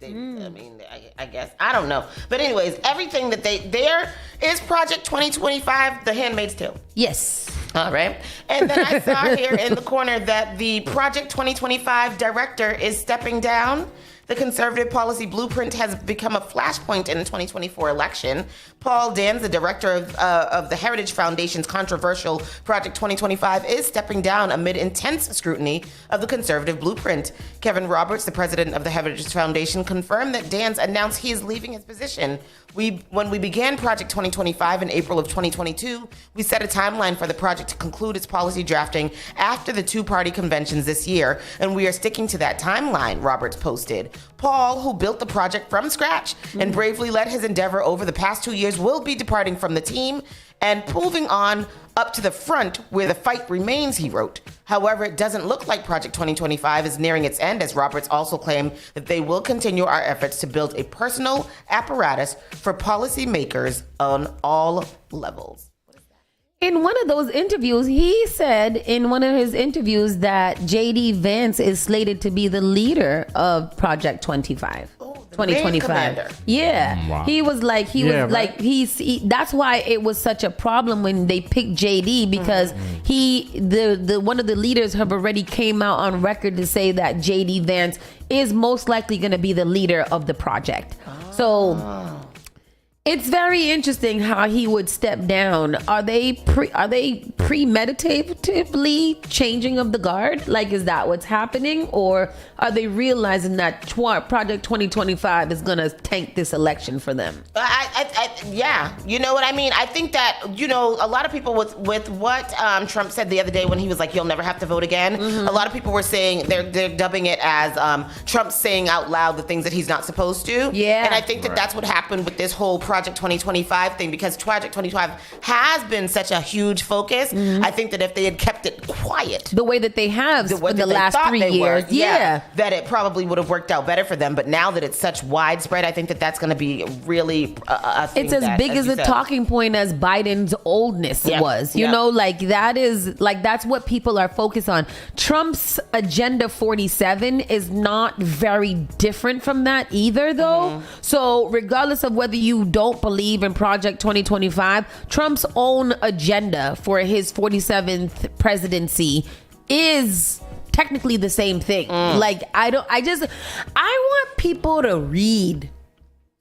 I guess. I don't know. But anyways, everything that there is Project 2025, The Handmaid's Tale. Yes. All right. And then I saw here in the corner that the Project 2025 director is stepping down. The conservative policy blueprint has become a flashpoint in the 2024 election. Paul Dans, the director of the Heritage Foundation's controversial Project 2025, is stepping down amid intense scrutiny of the conservative blueprint. Kevin Roberts, the president of the Heritage Foundation, confirmed that Dans announced he is leaving his position. When we began Project 2025 in April of 2022, we set a timeline for the project to conclude its policy drafting after the two-party conventions this year, and we are sticking to that timeline, Roberts posted. Paul, who built the project from scratch and bravely led his endeavor over the past 2 years, will be departing from the team and moving on up to the front where the fight remains, he wrote. However, it doesn't look like Project 2025 is nearing its end, as Roberts also claimed that they will continue our efforts to build a personal apparatus for policymakers on all levels. In one of those interviews, he said in one of his interviews that JD Vance is slated to be the leader of Project 2025. Yeah. Wow. He was like, that's why it was such a problem when they picked JD, because the one of the leaders have already came out on record to say that JD Vance is most likely going to be the leader of the project. So it's very interesting how he would step down. Are they premeditatively changing of the guard? Like, is that what's happening? Or are they realizing that Project 2025 is going to tank this election for them? Yeah. You know what I mean? I think that, a lot of people with what Trump said the other day when he was like, you'll never have to vote again. A lot of people were saying, they're dubbing it as Trump saying out loud the things that he's not supposed to. Yeah. And I think that that's what happened with this whole Project 2025 thing, because Project 2025 has been such a huge focus. I think that if they had kept it quiet, the way that they have for the last 3 years, that it probably would have worked out better for them. But now that it's such widespread, I think that that's going to be really a thing. It's as big as a talking point as Biden's oldness was. You know, like that's what people are focused on. Trump's Agenda 47 is not very different from that either, though. So regardless of whether you don't believe in Project 2025, Trump's own agenda for his 47th presidency is technically the same thing. Like, I want people to read.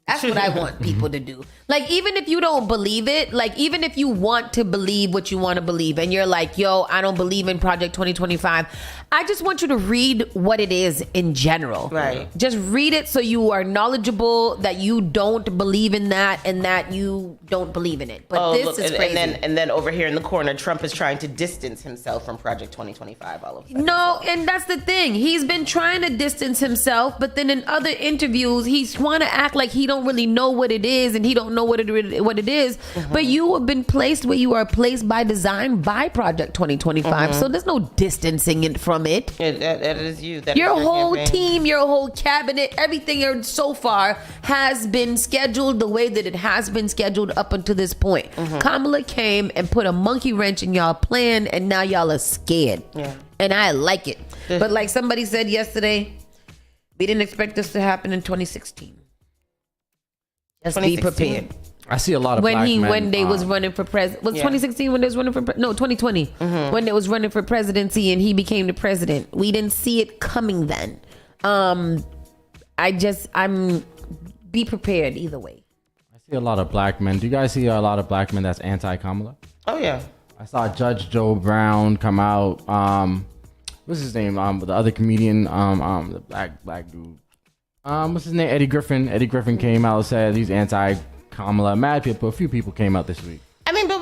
That's what I want people to do. Like, even if you don't believe it, like, even if you want to believe what you want to believe and you're like, yo, I don't believe in Project 2025, I just want you to read what it is in general. Right. Just read it so you are knowledgeable that you don't believe in that and that you don't believe in it. But this is crazy. And then over here in the corner, Trump is trying to distance himself from Project 2025 all of a sudden. No, and that's the thing. He's been trying to distance himself, but then in other interviews, he's trying to act like he don't really know what it is and he don't know what it is. Mm-hmm. But you have been placed where you are placed by design by Project 2025. Mm-hmm. So there's no distancing it from it. That is you. That Your is whole campaign. team, your whole cabinet, everything so far has been scheduled the way that it has been scheduled up until this point. Mm-hmm. Kamala came and put a monkey wrench in y'all plan, and now y'all are scared. Yeah. And I like it. But like somebody said yesterday, we didn't expect this to happen in 2016. Just be 2016? prepared. I see a lot of black men. When they was running for president. Was 2016 when they was running for 2020 when they was running for presidency and he became the president. We didn't see it coming then. I'm be prepared either way. I see a lot of black men. Do you guys see a lot of black men that's anti-Kamala? Oh yeah. I saw Judge Joe Brown come out. What's his name? The other comedian, the black dude. What's his name? Eddie Griffin. Eddie Griffin came out and said he's anti-Kamala. Mad people. A few people came out this week. I mean, but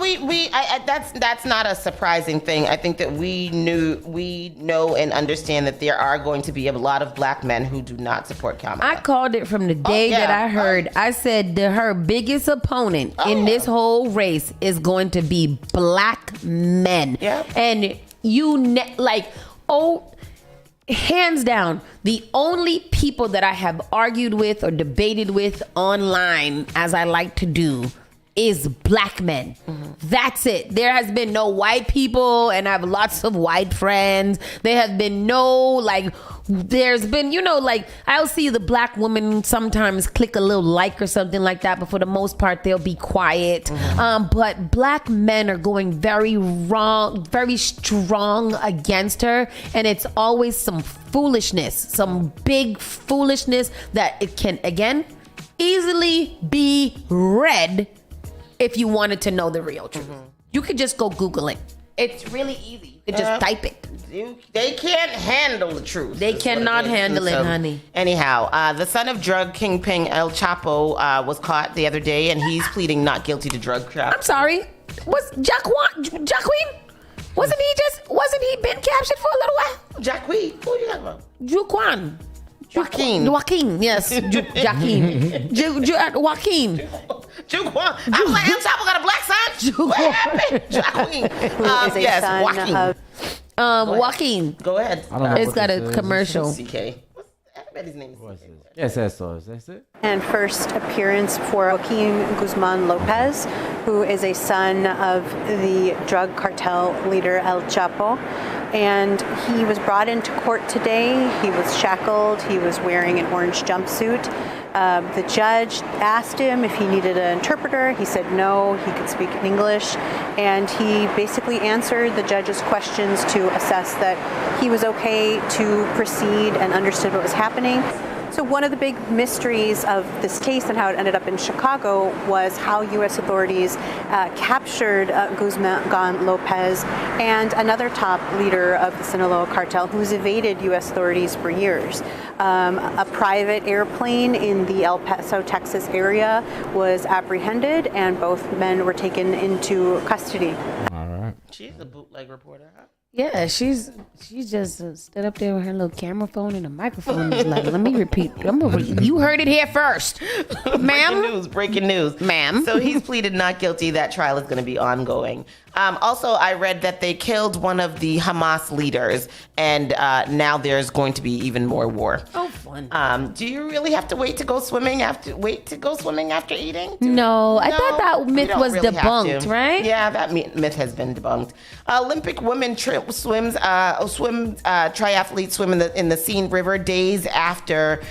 that's not a surprising thing. I think that we know and understand that there are going to be a lot of black men who do not support Kamala. I called it from the day that I heard. I said that her biggest opponent in this whole race is going to be black men. Yeah. And hands down, the only people that I have argued with or debated with online, as I like to do, is black men. That's it. There has been no white people, and I have lots of white friends. There have been no, there's been, I'll see the black woman sometimes click a little like or something like that, but for the most part, they'll be quiet. But black men are going very strong against her, and it's always some foolishness, some big foolishness that it can, again, easily be read if you wanted to know the real truth. You could just go Google it. It's really easy. You could just type it. They can't handle the truth. They cannot handle it, honey. Anyhow, the son of drug kingpin El Chapo was caught the other day, and he's pleading not guilty to drug trafficking. I'm sorry. Was Jacqueline? Wasn't he been captured for a little while? Jacqueline? Who are you talking about? Joaquin, yes. Joaquin. Joaquin. I was like, El Chapo got a black son? What happened? Joaquin. Yes, Joaquin. Joaquin. Go ahead. I don't know. It's got a commercial. CK. Everybody's name is CK. Yes, that's it. And first appearance for Joaquin Guzman Lopez, who is a son of the drug cartel leader El Chapo. And he was brought into court today. He was shackled. He was wearing an orange jumpsuit. The judge asked him if he needed an interpreter. He said no, he could speak English. And he basically answered the judge's questions to assess that he was okay to proceed and understood what was happening. So one of the big mysteries of this case and how it ended up in Chicago was how U.S. authorities captured Guzman Lopez and another top leader of the Sinaloa cartel who's evaded U.S. authorities for years. A private airplane in the El Paso, Texas area was apprehended, and both men were taken into custody. All right. She's a bootleg reporter, huh? Yeah, she just stood up there with her little camera phone and a microphone. And was like, let me repeat. You heard it here first, ma'am. Breaking news, ma'am. So he's pleaded not guilty. That trial is going to be ongoing. Also, I read that they killed one of the Hamas leaders, and now there's going to be even more war. Oh, fun. Do you really have to wait to go swimming after eating? No, I thought that myth was really debunked, right? Yeah, that myth has been debunked. Olympic women triathletes swim in the Seine River days after.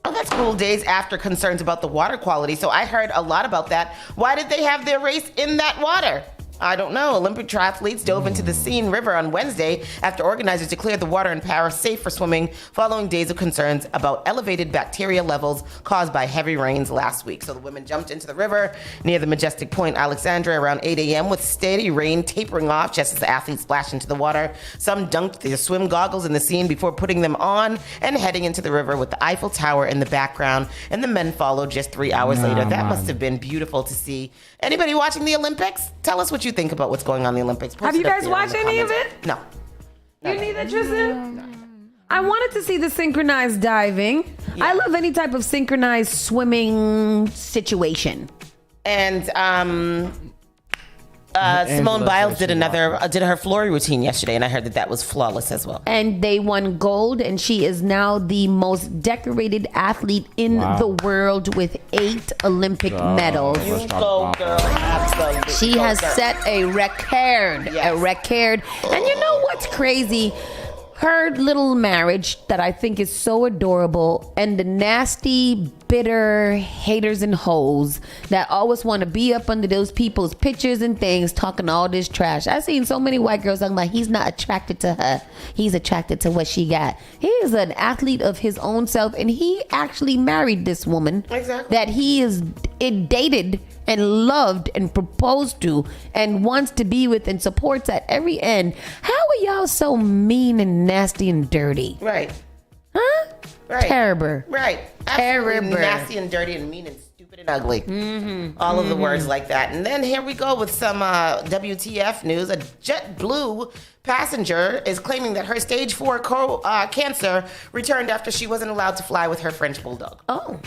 Oh, that's cool. Days after concerns about the water quality. So I heard a lot about that. Why did they have their race in that water? I don't know. Olympic triathletes dove into the Seine River on Wednesday after organizers declared the water in Paris safe for swimming following days of concerns about elevated bacteria levels caused by heavy rains last week. So the women jumped into the river near the majestic Point Alexandre around 8 a.m. with steady rain tapering off just as the athletes splashed into the water. Some dunked their swim goggles in the Seine before putting them on and heading into the river with the Eiffel Tower in the background, and the men followed just 3 hours later. That must have been beautiful to see. Anybody watching the Olympics? Tell us what you think about what's going on in the Olympics. Post Have you it up guys there in watched the any of comments. it? No. You neither, Tristan? I wanted to see the synchronized diving. I love any type of synchronized swimming situation. And Simone Biles did her floor routine yesterday, and I heard that was flawless as well. And they won gold, and she is now the most decorated athlete in the world with 8 Olympic medals. You go, girl. Absolutely. She has set a record. Yes. A record. And you know what's crazy? Her little marriage that I think is so adorable, and the nasty, bitter haters and hoes that always want to be up under those people's pictures and things talking all this trash. I've seen so many white girls talking about he's not attracted to her. He's attracted to what she got. He is an athlete of his own self, and he actually married this woman that he is dated and loved and proposed to and wants to be with and supports at every end. How are y'all so mean and nasty and dirty? Right. Huh? Right. Terrible. Right. Absolutely Terrible. nasty and dirty and mean and stupid and ugly. All of the words like that. And then here we go with some WTF news. A JetBlue passenger is claiming that her stage 4 cancer returned after she wasn't allowed to fly with her French bulldog. Oh.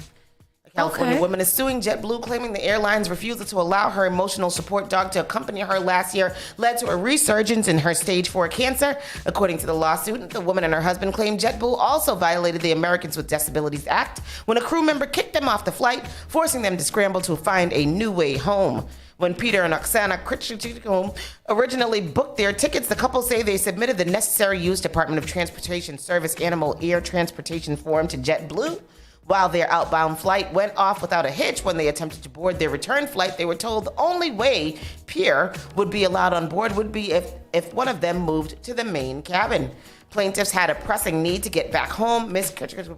A California woman is suing JetBlue, claiming the airline's refusal to allow her emotional support dog to accompany her last year led to a resurgence in her stage 4 cancer. According to the lawsuit, the woman and her husband claimed JetBlue also violated the Americans with Disabilities Act when a crew member kicked them off the flight, forcing them to scramble to find a new way home. When Peter and Oksana Krichikov originally booked their tickets, the couple say they submitted the necessary use Department of Transportation Service Animal Air Transportation form to JetBlue. While their outbound flight went off without a hitch when they attempted to board their return flight, they were told the only way Pierre would be allowed on board would be if one of them moved to the main cabin. Plaintiffs had a pressing need to get back home. Miss Kirchner,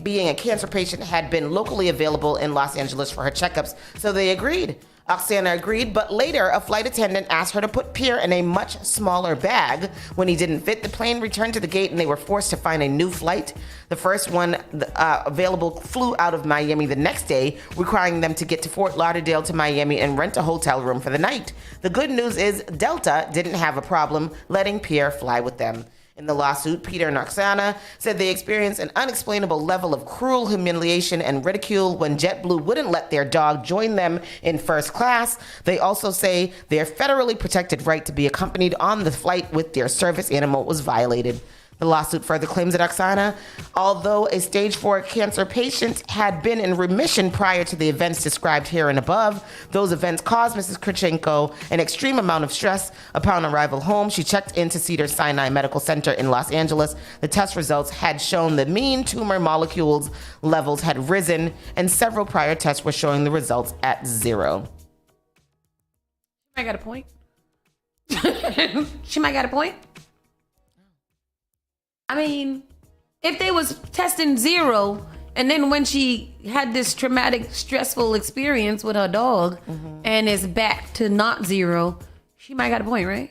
being a cancer patient, had been locally available in Los Angeles for her checkups, so they agreed. Oksana agreed, but later a flight attendant asked her to put Pierre in a much smaller bag. When he didn't fit, the plane returned to the gate and they were forced to find a new flight. The first one available flew out of Miami the next day, requiring them to get to Fort Lauderdale to Miami and rent a hotel room for the night. The good news is Delta didn't have a problem letting Pierre fly with them. In the lawsuit, Peter and Oksana said they experienced an unexplainable level of cruel humiliation and ridicule when JetBlue wouldn't let their dog join them in first class. They also say their federally protected right to be accompanied on the flight with their service animal was violated. The lawsuit further claims that Oksana, although a stage 4 cancer patient, had been in remission prior to the events described here and above. Those events caused Mrs. Kirchenko an extreme amount of stress. Upon arrival home, she checked into Cedars-Sinai Medical Center in Los Angeles. The test results had shown the mean tumor molecules levels had risen, and several prior tests were showing the results at 0. I got a point. She might got a point. I mean, if they was testing 0, and then when she had this traumatic, stressful experience with her dog, and it's back to not 0, she might got a point, right?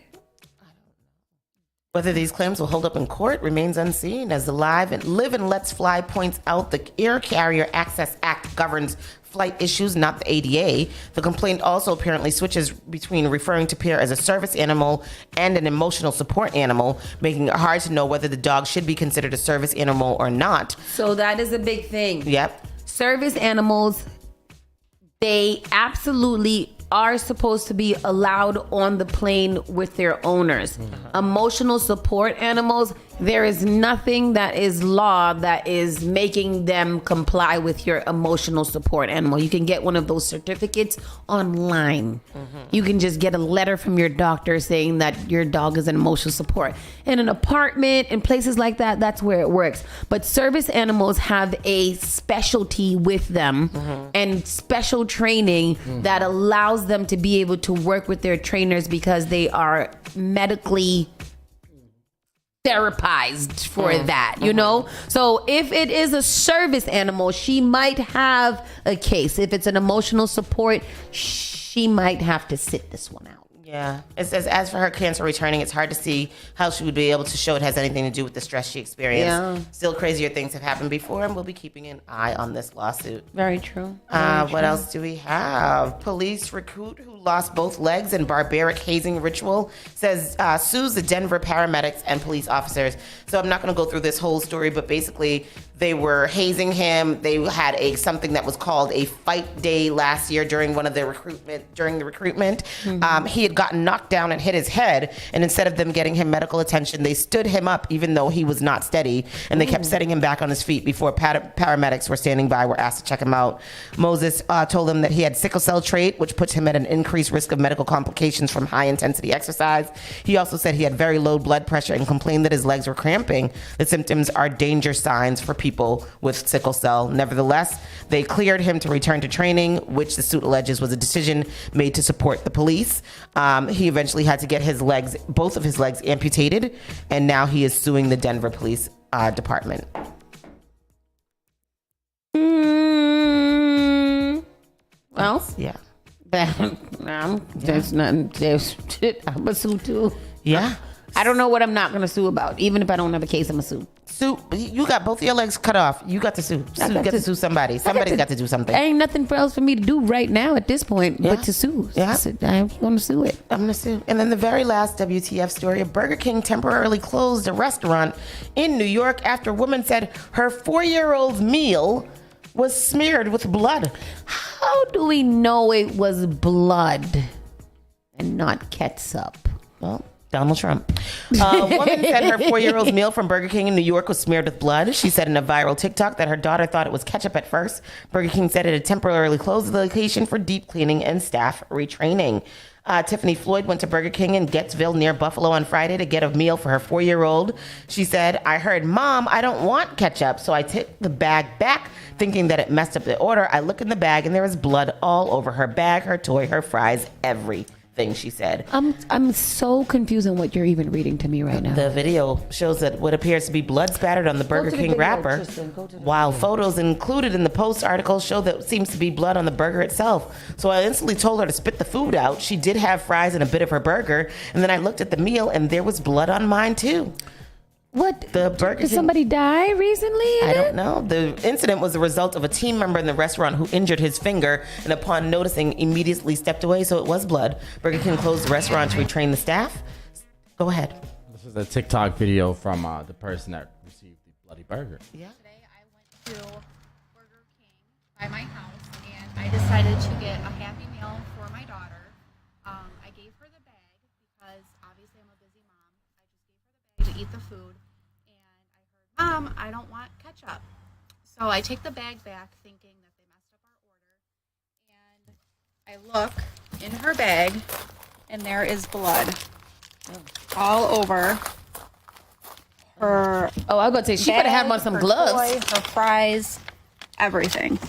Whether these claims will hold up in court remains unseen, as the Live and Let's Fly points out the Air Carrier Access Act governs flight issues, not the ADA. The complaint also apparently switches between referring to Pierre as a service animal and an emotional support animal, making it hard to know whether the dog should be considered a service animal or not. So that is a big thing. Yep. Service animals, they absolutely are supposed to be allowed on the plane with their owners. Emotional support animals There is nothing that is law that is making them comply with your emotional support animal. You can get one of those certificates online. You can just get a letter from your doctor saying that your dog is an emotional support. In an apartment, in places like that, that's where it works. But service animals have a specialty with them and special training that allows them to be able to work with their trainers because they are medically therapized for that, you know? So if it is a service animal, she might have a case. If it's an emotional support, she might have to sit this one out. Yeah. It says, as for her cancer returning, it's hard to see how she would be able to show it has anything to do with the stress she experienced. Yeah. Still, crazier things have happened before, and we'll be keeping an eye on this lawsuit. Very true. What else do we have? Police recruit who lost both legs in barbaric hazing ritual says sues the Denver paramedics and police officers. So I'm not going to go through this whole story, but basically they were hazing him. They had something that was called a fight day last year during the recruitment. He had gotten knocked down and hit his head, and instead of them getting him medical attention, they stood him up even though he was not steady, and they kept setting him back on his feet before paramedics were standing by, were asked to check him out. Moses told him that he had sickle cell trait, which puts him at an increased risk of medical complications from high intensity exercise. He also said he had very low blood pressure and complained that his legs were cramping. The symptoms are danger signs for people with sickle cell. Nevertheless, they cleared him to return to training, which the suit alleges was a decision made to support the police. He eventually had to get both of his legs amputated, and now he is suing the Denver Police Department. Well, yeah. There's nothing. I'm a sue too. Yeah. I don't know what I'm not going to sue about. Even if I don't have a case, I'm a sue. Sue. You got both of your legs cut off. You got to sue. You got to sue somebody. Somebody's got to do something. Ain't nothing else for me to do right now at this point but to sue. Yeah. I'm going to sue it. I'm going to sue. And then the very last WTF story, Burger King temporarily closed a restaurant in New York after a woman said her 4-year-old's meal was smeared with blood. How do we know it was blood and not ketchup? Well, Donald Trump. A woman said her 4-year-old's meal from Burger King in New York was smeared with blood. She said in a viral TikTok that her daughter thought it was ketchup at first. Burger King said it had temporarily closed the location for deep cleaning and staff retraining. Tiffany Floyd went to Burger King in Gettsville near Buffalo on Friday to get a meal for her 4-year-old. She said, I heard, Mom, I don't want ketchup. So I took the bag back thinking that it messed up the order. I look in the bag and there was blood all over her bag, her toy, her fries, everything, she said. I'm so confused on what you're even reading to me right now. The video shows that what appears to be blood spattered on the Burger King wrapper, while photos included in the Post article show that seems to be blood on the burger itself. So I instantly told her to spit the food out. She did have fries and a bit of her burger, and then I looked at the meal and there was blood on mine too. What? Did somebody die recently? I don't know. The incident was the result of a team member in the restaurant who injured his finger and upon noticing immediately stepped away, so it was blood. Burger King closed the restaurant to retrain the staff. Go ahead. This is a TikTok video from the person that received the bloody burger. Yeah. Today I went to Burger King by my house and I decided to get a Happy Meal for my daughter. I gave her the bag because obviously I'm a busy mom. I just gave her the bag to eat the food. Mom, I don't want ketchup. So I take the bag back thinking that they messed up our order. And I look in her bag and there is blood all over her. Oh, I was going to say, she better have on some gloves. Toy, her fries, everything.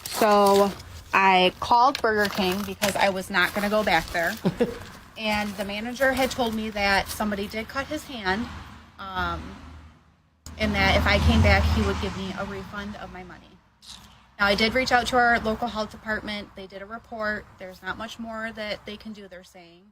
So I called Burger King because I was not going to go back there. And the manager had told me that somebody did cut his hand. And that if I came back, he would give me a refund of my money. Now, I did reach out to our local health department. They did a report. There's not much more that they can do, they're saying.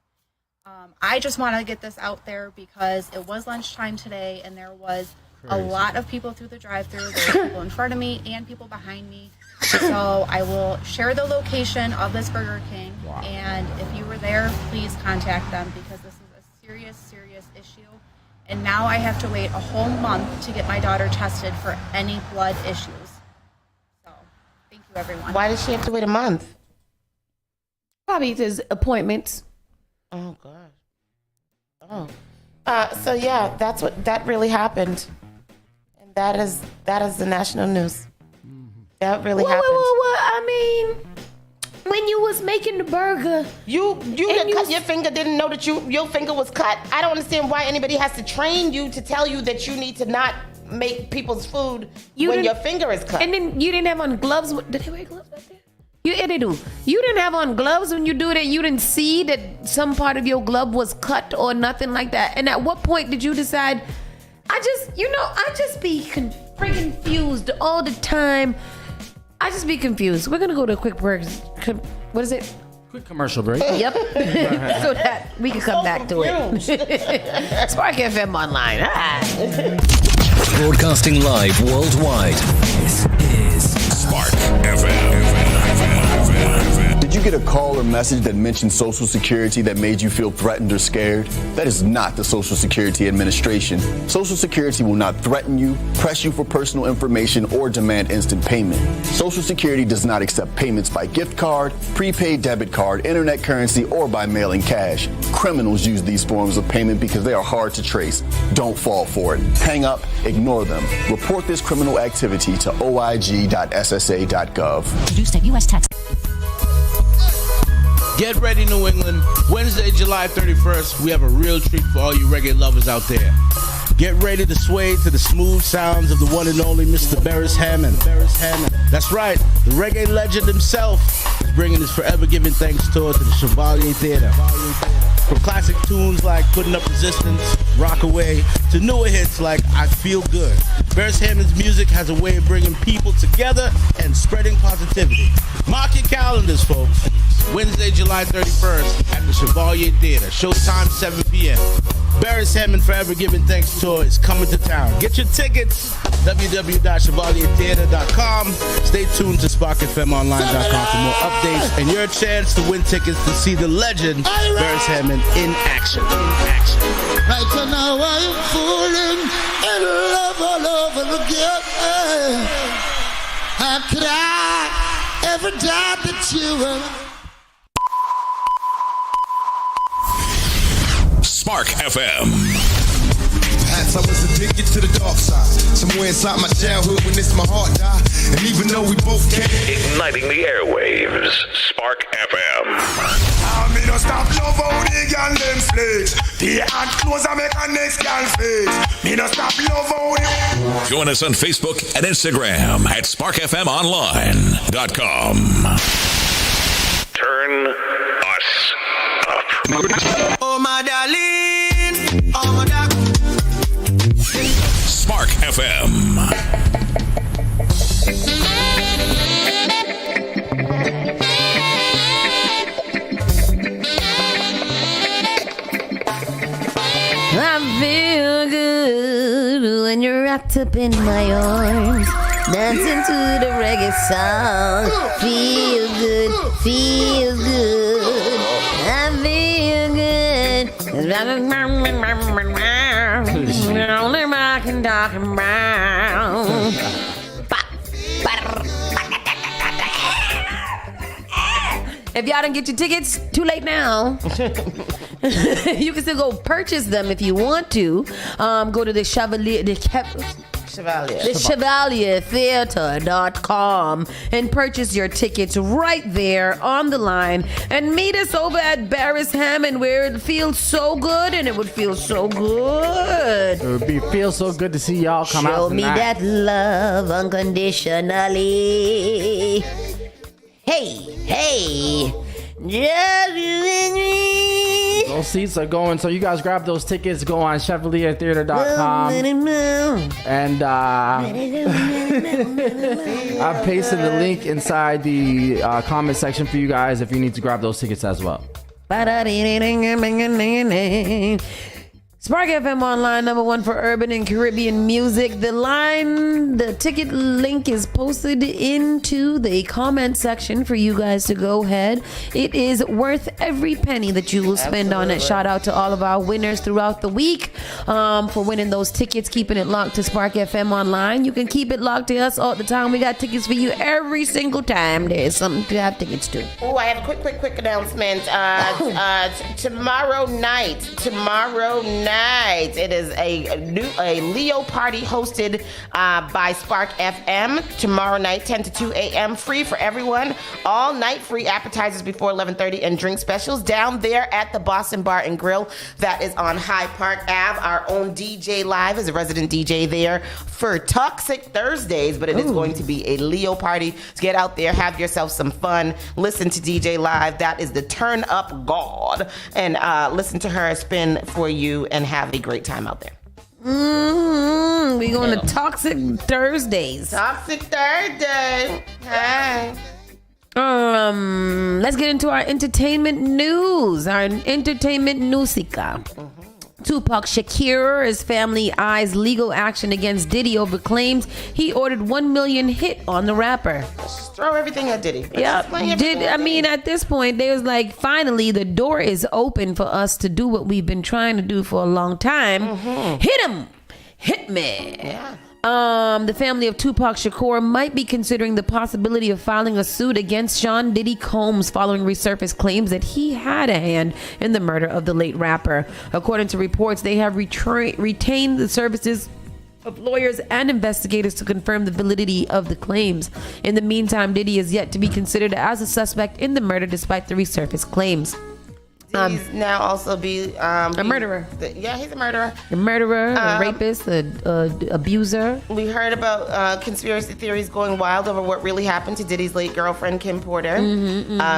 I just want to get this out there because it was lunchtime today, and there was a lot of people through the drive-thru. There were people in front of me and people behind me. So I will share the location of this Burger King. Wow. And if you were there, please contact them because this is a serious, serious issue. And now I have to wait a whole month to get my daughter tested for any blood issues. So, thank you, everyone. Why does she have to wait a month? Probably his appointments. Oh, God. Oh. So yeah, that really happened, and that is the national news. That really happened. I mean, when you was making the burger, you that cut your finger didn't know that your finger was cut. I don't understand why anybody has to train you to tell you that you need to not make people's food when your finger is cut. And then you didn't have on gloves. Did they wear gloves back there? They do. You didn't have on gloves when you do that. You didn't see that some part of your glove was cut or nothing like that. And at what point did you decide? I just be freaking confused all the time. I just be confused. We're gonna go to a quick break. What is it? Quick commercial break. Yep. So that we can come back to it. Spark FM Online. Broadcasting live worldwide. This is Spark FM. Did you get a call or message that mentioned Social Security that made you feel threatened or scared? That is not the Social Security Administration. Social Security will not threaten you, press you for personal information, or demand instant payment. Social Security does not accept payments by gift card, prepaid debit card, internet currency, or by mailing cash. Criminals use these forms of payment because they are hard to trace. Don't fall for it. Hang up, ignore them. Report this criminal activity to oig.ssa.gov. Produced at U.S. tax. Get ready, New England. Wednesday, July 31st, we have a real treat for all you reggae lovers out there. Get ready to sway to the smooth sounds of the one and only Mr. Beres Hammond. That's right, the reggae legend himself is bringing his Forever Giving Thanks tour to the Chevalier Theater. From classic tunes like Putting Up Resistance, Rock Away, to newer hits like I Feel Good, Beres Hammond's music has a way of bringing people together and spreading positivity. Mark your calendars, folks. Wednesday, July 31st at the Chevalier Theater. Showtime 7 p.m. Beres Hammond Forever Giving Thanks tour is coming to town. Get your tickets, www.chevaliertheater.com. Stay tuned to sparkfmonline.com for more updates and your chance to win tickets to see the legend Beres Hammond in action. Right now I'm falling in love all over again. How could I ever doubt that you were? Spark FM. Perhaps I was addicted to the dark side. Somewhere inside my childhood when this my heart died. And even though we both can't. Igniting the airwaves. Spark FM. I mean, don't stop love how they can them flex. The hand close and make a next can face. Me don't stop love how they. Join us on Facebook and Instagram at sparkfmonline.com. Turn us up. Oh my darling, oh my darling. Spark FM. I feel good when you're wrapped up in my arms, dancing to the reggae song. Feel good, feel good. I feel good. Only I can talk about. If y'all didn't get your tickets, too late now. You can still go purchase them if you want to. Go to the chevaliertheater.com and purchase your tickets right there on the line and meet us over at Beres Hammond, where it feels so good, and it would feel so good. It would feel so good to see y'all come out Show tonight. me that love unconditionally. Hey, just you and me. Those seats are going, so you guys grab those tickets, go on chevaliertheater.com, and I've pasted the link inside the comment section for you guys if you need to grab those tickets as well. Spark FM Online, #1 for urban and Caribbean music. The ticket link is posted into the comment section for you guys to go ahead. It is worth every penny that you will spend on it. Shout out to all of our winners throughout the week for winning those tickets, keeping it locked to Spark FM Online. You can keep it locked to us all the time. We got tickets for you every single time. There's something to have tickets to. Oh, I have a quick announcement. Tomorrow night, night. It is a Leo party hosted by Spark FM tomorrow night, 10 to 2 a.m. Free for everyone. All night free appetizers before 11:30 and drink specials down there at the Boston Bar and Grill. That is on Hyde Park Ave. Our own DJ Live is a resident DJ there for Toxic Thursdays, but it is going to be a Leo party. So get out there, have yourself some fun, listen to DJ Live. That is the Turn Up God. And listen to her spin for you and have a great time out there. We going to Toxic Thursdays. Toxic Thursday. Hi. Let's get into our entertainment news. Our entertainment newsika. Tupac Shakur, his family eyes legal action against Diddy over claims he ordered $1 million hit on the rapper. Just throw everything at Diddy. Yeah, at this point, they was like, finally, the door is open for us to do what we've been trying to do for a long time. Hit him, hit me. Yeah. The family of Tupac Shakur might be considering the possibility of filing a suit against Sean Diddy Combs following resurfaced claims that he had a hand in the murder of the late rapper. According to reports, they have retained the services of lawyers and investigators to confirm the validity of the claims. In the meantime, Diddy is yet to be considered as a suspect in the murder despite the resurfaced claims. He's now also a murderer. He's a murderer. A murderer, a rapist, a abuser. We heard about conspiracy theories going wild over what really happened to Diddy's late girlfriend, Kim Porter.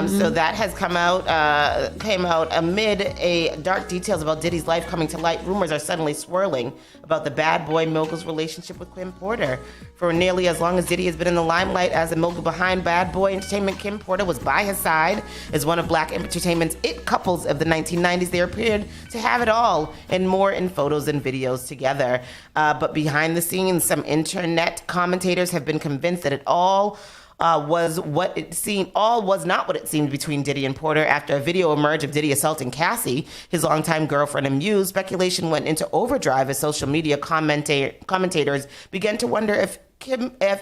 So that has came out amid a dark details about Diddy's life coming to light. Rumors are suddenly swirling about the bad boy mogul's relationship with Kim Porter. For nearly as long as Diddy has been in the limelight as the mogul behind Bad Boy Entertainment, Kim Porter was by his side as one of Black entertainment's it couples of the 1990s. They appeared to have it all and more in photos and videos together. But behind the scenes, some internet commentators have been convinced that it all was not what it seemed between Diddy and Porter. After a video emerged of Diddy assaulting Cassie, his longtime girlfriend and muse, speculation went into overdrive as social media commentators began to wonder if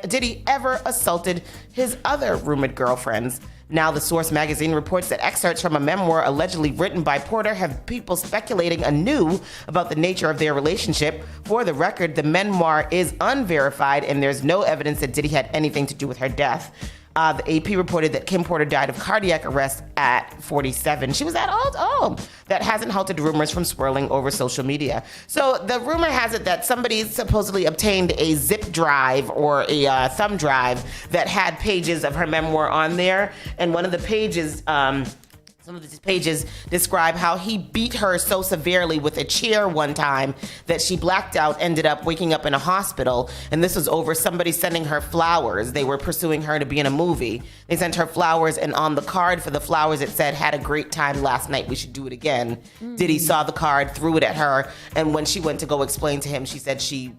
Diddy ever assaulted his other rumored girlfriends. Now, The Source magazine reports that excerpts from a memoir allegedly written by Porter have people speculating anew about the nature of their relationship. For the record, the memoir is unverified and there's no evidence that Diddy had anything to do with her death. The AP reported that Kim Porter died of cardiac arrest at 47. She was that old? Oh, that hasn't halted rumors from swirling over social media. So the rumor has it that somebody supposedly obtained a zip drive or a thumb drive that had pages of her memoir on there. And one of the pages, some of these pages describe how he beat her so severely with a chair one time that she blacked out, ended up waking up in a hospital. And this was over somebody sending her flowers. They were pursuing her to be in a movie. They sent her flowers, and on the card for the flowers, it said, "Had a great time last night. We should do it again." Diddy saw the card, threw it at her. And when she went to go explain to him, she said she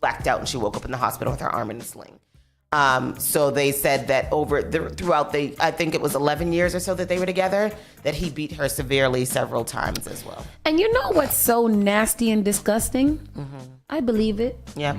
blacked out and she woke up in the hospital with her arm in a sling. So they said that throughout I think it was 11 years or so that they were together, that he beat her severely several times as well. And you know what's so nasty and disgusting? I believe it. Yeah.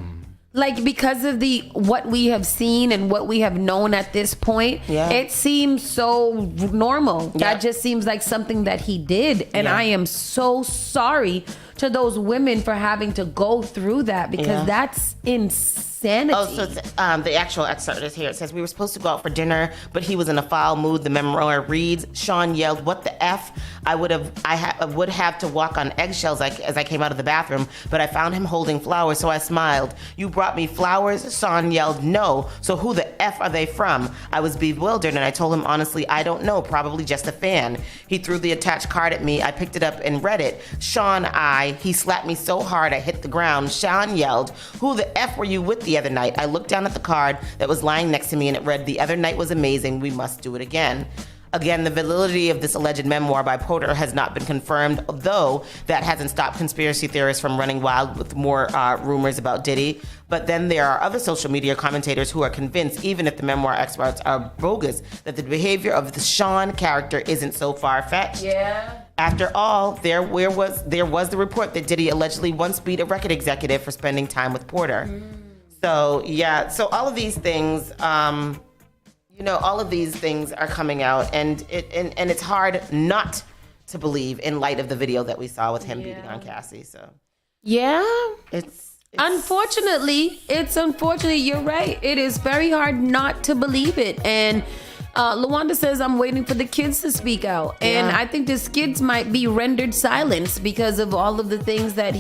Like, because of what we have seen and what we have known at this point, it seems so normal. That just seems like something that he did. And I am so sorry to those women for having to go through that, because that's insanity. Oh, so it's, the actual excerpt is here. It says, "We were supposed to go out for dinner, but he was in a foul mood." The memoir reads, "Sean yelled, 'What the F?' I would have to walk on eggshells as I came out of the bathroom, but I found him holding flowers, so I smiled. 'You brought me flowers?' Sean yelled, 'No. So who the F are they from?' I was bewildered, and I told him, honestly, I don't know, probably just a fan. He threw the attached card at me. I picked it up and read it. Sean, he slapped me so hard I hit the ground. Sean yelled, 'Who the F were you with the other night?' I looked down at the card that was lying next to me, and it read, 'The other night was amazing. We must do it again.'" Again, the validity of this alleged memoir by Porter has not been confirmed, though that hasn't stopped conspiracy theorists from running wild with more rumors about Diddy. But then there are other social media commentators who are convinced, even if the memoir experts are bogus, that the behavior of the Sean character isn't so far-fetched. Yeah. After all, there was the report that Diddy allegedly once beat a record executive for spending time with Porter. So all of these things, all of these things are coming out, and it's hard not to believe in light of the video that we saw with him beating on Cassie. So yeah, it's unfortunately, you're right. It is very hard not to believe it. And Lawanda says, I'm waiting for the kids to speak out. And I think the kids might be rendered silence because of all of the things that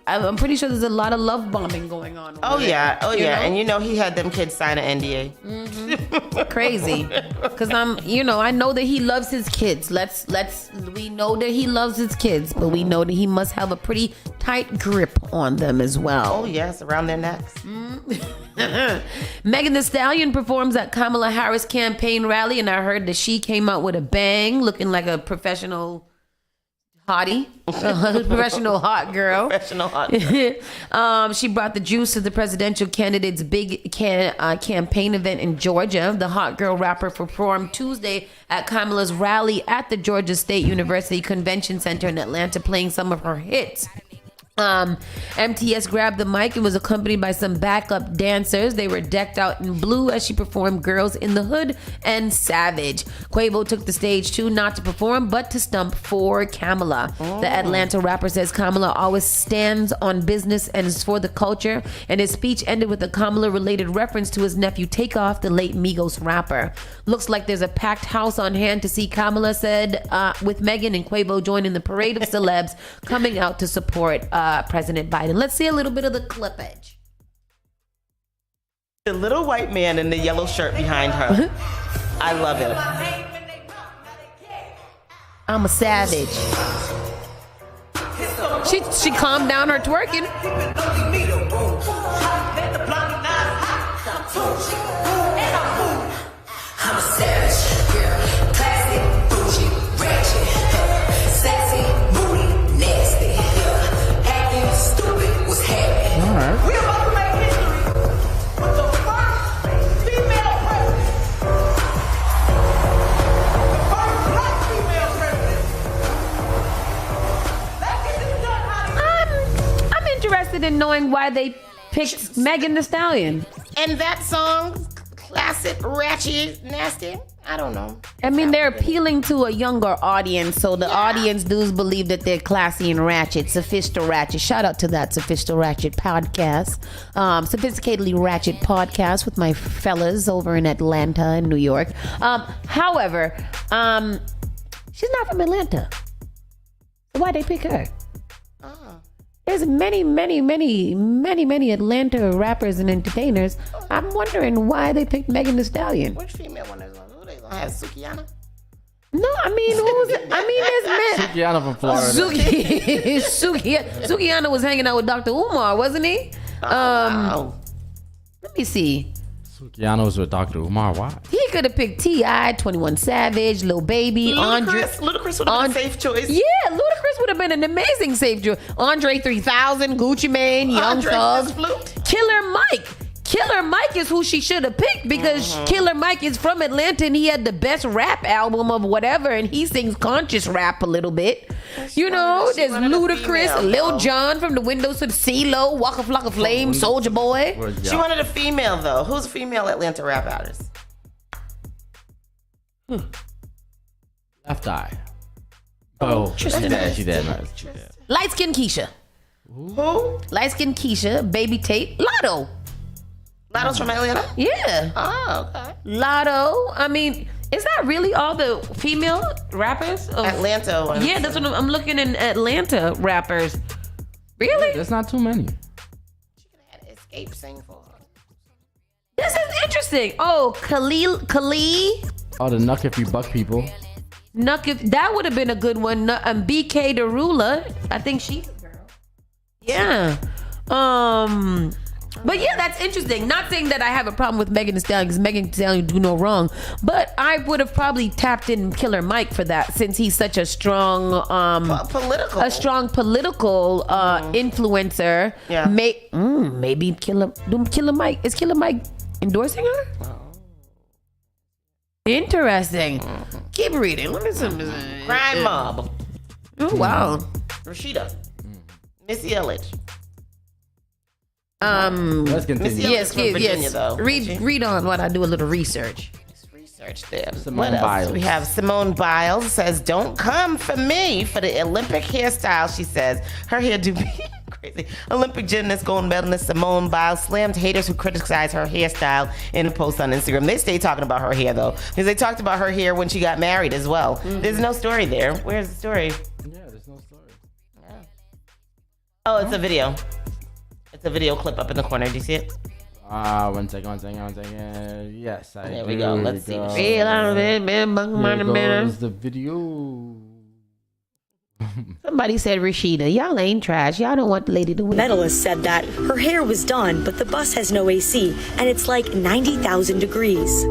I'm pretty sure there's a lot of love bombing going on. Oh, yeah. You know? And he had them kids sign an NDA. Mm-hmm. Crazy. Because I know that he loves his kids. We know that he loves his kids, but we know that he must have a pretty tight grip on them as well. Oh, yes, around their necks. Megan Thee Stallion performs at Kamala Harris campaign rally, and I heard that she came out with a bang, looking like a professional hottie, professional hot girl. Professional hot girl. She brought the juice to the presidential candidate's big campaign event in Georgia. The hot girl rapper performed Tuesday at Kamala's rally at the Georgia State University Convention Center in Atlanta, playing some of her hits. MTS grabbed the mic and was accompanied by some backup dancers. They were decked out in blue as she performed Girls in the Hood and Savage. Quavo took the stage too, not to perform, but to stump for Kamala. The Atlanta rapper says Kamala always stands on business and is for the culture, and his speech ended with a Kamala-related reference to his nephew Takeoff, the late Migos rapper. Looks like there's a packed house on hand to see Kamala, said, with Megan and Quavo joining the parade of celebs coming out to support President Biden. Let's see a little bit of the clippage. The little white man in the yellow shirt behind her. I love it. I'm a savage. She calmed down her twerking. I'm a savage, girl. Classy, bougie, ratchet, sexy, booty, nasty. Acting stupid was happening. All right. We're about to make history with the first female president. The first black female president. Let's get this done. I'm interested in knowing why they picked Megan Thee Stallion. And that song, classic, ratchet, nasty. I don't know. I mean, they're appealing to a younger audience, so the audience does believe that they're classy and ratchet, sophisticated ratchet. Shout out to that Sophisticated Ratchet podcast, Sophisticatedly Ratchet podcast with my fellas over in Atlanta and New York. However, she's not from Atlanta. Why'd they pick her? There's many Atlanta rappers and entertainers. I'm wondering why they picked Megan Thee Stallion. Which female one is on? Who they gonna have? Sukiana? No, there's Sukiana from Florida. Sukiana was hanging out with Dr. Umar, wasn't he? Wow. Let me see. Sukiana was with Dr. Umar. Why? He could have picked T.I., 21 Savage, Lil Baby, Andre. Ludacris would have been a safe choice. Yeah, Ludacris would have been an amazing safe choice. Andre 3000, Gucci Mane, Young Thug, Killer Mike. Killer Mike is who she should have picked because Killer Mike is from Atlanta and he had the best rap album of whatever, and he sings conscious rap a little bit. There's Ludacris, Lil Jon from the Windows to the CeeLo, Waka Flocka Flame, Soulja Boy. She wanted a female though. Who's a female Atlanta rap artist? Left Eye. Oh, she did. Light Skin Keisha. Who? Light Skin Keisha, Baby Tate, Lotto. Lotto's from Atlanta? Yeah. Oh, okay. Lotto. I mean, is that really all the female rappers? Atlanta ones. Yeah, that's what I'm looking in Atlanta rappers. Really? There's not too many. She could have had Escape sing for her. This is interesting. Oh, Khalil. Oh, the Nuck If You Buck people. Nuck If, that would have been a good one. BK the Ruler. I think she's a girl. Yeah. But yeah, that's interesting. Not saying that I have a problem with Megan Thee Stallion because Megan Thee Stallion do no wrong, but I would have probably tapped in Killer Mike for that since he's such a strong political influencer. Yeah. Maybe Killer Mike, is Killer Mike endorsing her? Interesting. Keep reading. Let me see. Crime Mob. Oh wow. Rashida. Missy Elliott. Let's continue. Yes. Read on while I do a little research. search there. Simone What else? Biles. We have Simone Biles says, "Don't come for me for the Olympic hairstyle." She says her hair do be crazy. Olympic gymnast, gold medalist Simone Biles slammed haters who criticize her hairstyle in a post on Instagram. They stay talking about her hair though, because they talked about her hair when she got married as well. There's no story there. Where's the story? Yeah, there's no story. Yeah. Oh, it's a video. It's a video clip up in the corner. Do you see it? One second. Yes, There we go. Let's see. Here goes the video. Somebody said, Rashida, y'all ain't trash. Y'all don't want the lady to win. Medalist said that her hair was done, but the bus has no AC, and it's like 90,000 degrees.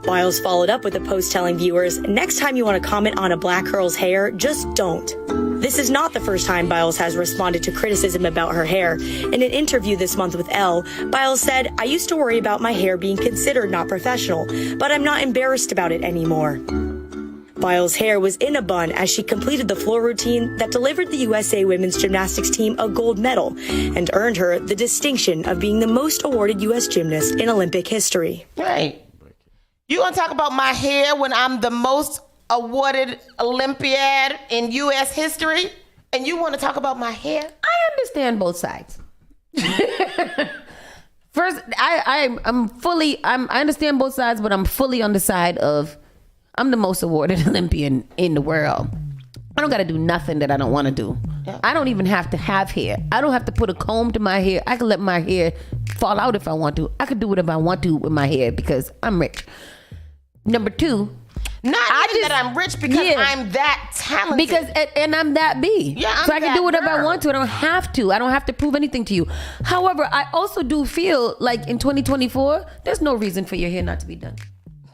Biles followed up with a post telling viewers, next time you want to comment on a black girl's hair, just don't. This is not the first time Biles has responded to criticism about her hair. In an interview this month with Elle, Biles said, I used to worry about my hair being considered not professional, but I'm not embarrassed about it anymore. Biles' hair was in a bun as she completed the floor routine that delivered the USA women's gymnastics team a gold medal and earned her the distinction of being the most awarded U.S. gymnast in Olympic history. Right. You gonna talk about my hair when I'm the most awarded Olympiad in U.S. history, and you want to talk about my hair? I understand both sides. First, I understand both sides, but I'm fully on the side of I'm the most awarded Olympian in the world. I don't got to do nothing that I don't want to do. Yeah. I don't even have to have hair. I don't have to put a comb to my hair. I can let my hair fall out if I want to. I can do whatever I want to with my hair because I'm rich. Number two, that I'm rich because I'm that talented. And I'm that B. Yeah, so I can do whatever I want to. I don't have to. I don't have to prove anything to you. However, I also do feel like in 2024, there's no reason for your hair not to be done.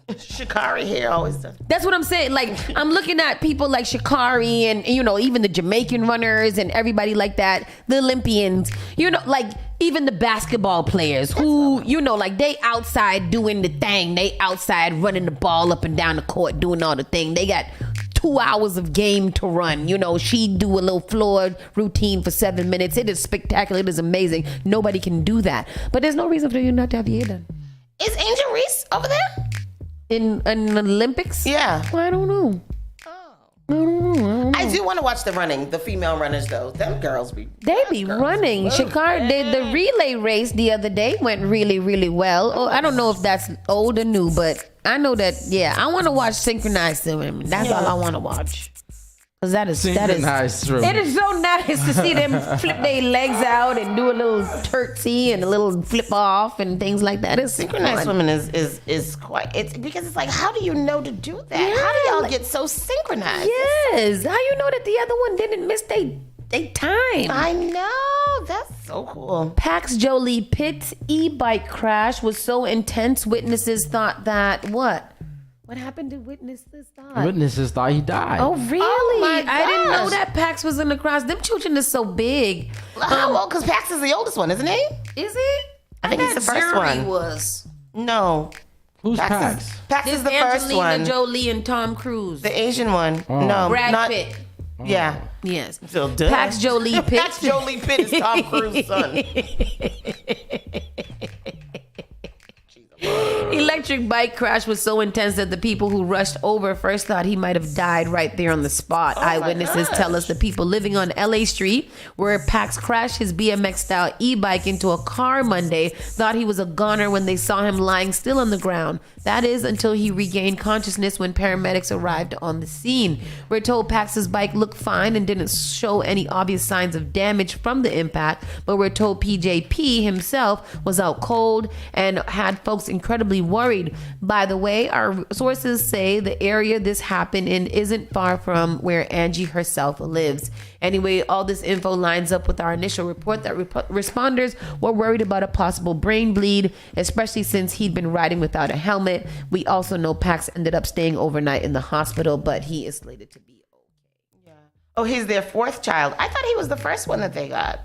Sha'Carri hair always done. That's what I'm saying. Like, I'm looking at people like Sha'Carri and, even the Jamaican runners and everybody like that, the Olympians, like even the basketball players who, like they outside doing the thing. They outside running the ball up and down the court, doing all the thing. They got 2 hours of game to run. She do a little floor routine for 7 minutes. It is spectacular. It is amazing. Nobody can do that. But there's no reason for you not to have your hair done. Is Angel Reese over there? In the Olympics? Yeah. Well, I don't know. I do want to watch the running, the female runners though. Them girls be running. Sha'Carri, the relay race the other day went really, really well. Oh, I don't know if that's old or new, but I know that. Yeah, I want to watch synchronized swimming. That's all I want to watch. Cause that is swimming. It is so nice to see them flip their legs out and do a little curtsy and a little flip off and things like that. It's synchronized swimming is quite. It's because it's like, how do you know to do that? Yeah. How do y'all get so synchronized? Yes. How you know that the other one didn't miss their time? I know. That's so cool. Pax Jolie Pitt's e-bike crash was so intense. Witnesses thought that what? What happened to witnesses thought? Witnesses thought he died. Oh, really? Oh my gosh. I didn't know that Pax was in the cross. Them children is so big. Well, because Pax is the oldest one, isn't he? Is he? I think he's the first one. Was. No. Who's Pax? Pax is the first one. Angelina Jolie and Tom Cruise. The Asian one. Oh. No. Brad Pitt. Yeah. Yes. So, Pax Jolie Pitt. Pax Jolie Pitt is Tom Cruise's son. Electric bike crash was so intense that the people who rushed over first thought he might have died right there on the spot. Eyewitnesses tell us the people living on LA Street, where Pax crashed his BMX-style e-bike into a car Monday, thought he was a goner when they saw him lying still on the ground. That is until he regained consciousness when paramedics arrived on the scene. We're told Pax's bike looked fine and didn't show any obvious signs of damage from the impact, but we're told PJP himself was out cold and had folks incredibly worried. By the way, our sources say the area this happened in isn't far from where Angie herself lives. Anyway, all this info lines up with our initial report that responders were worried about a possible brain bleed, especially since he'd been riding without a helmet. We also know Pax ended up staying overnight in the hospital, but he is slated to be okay. Yeah. Oh, he's their fourth child. I thought he was the first one that they got.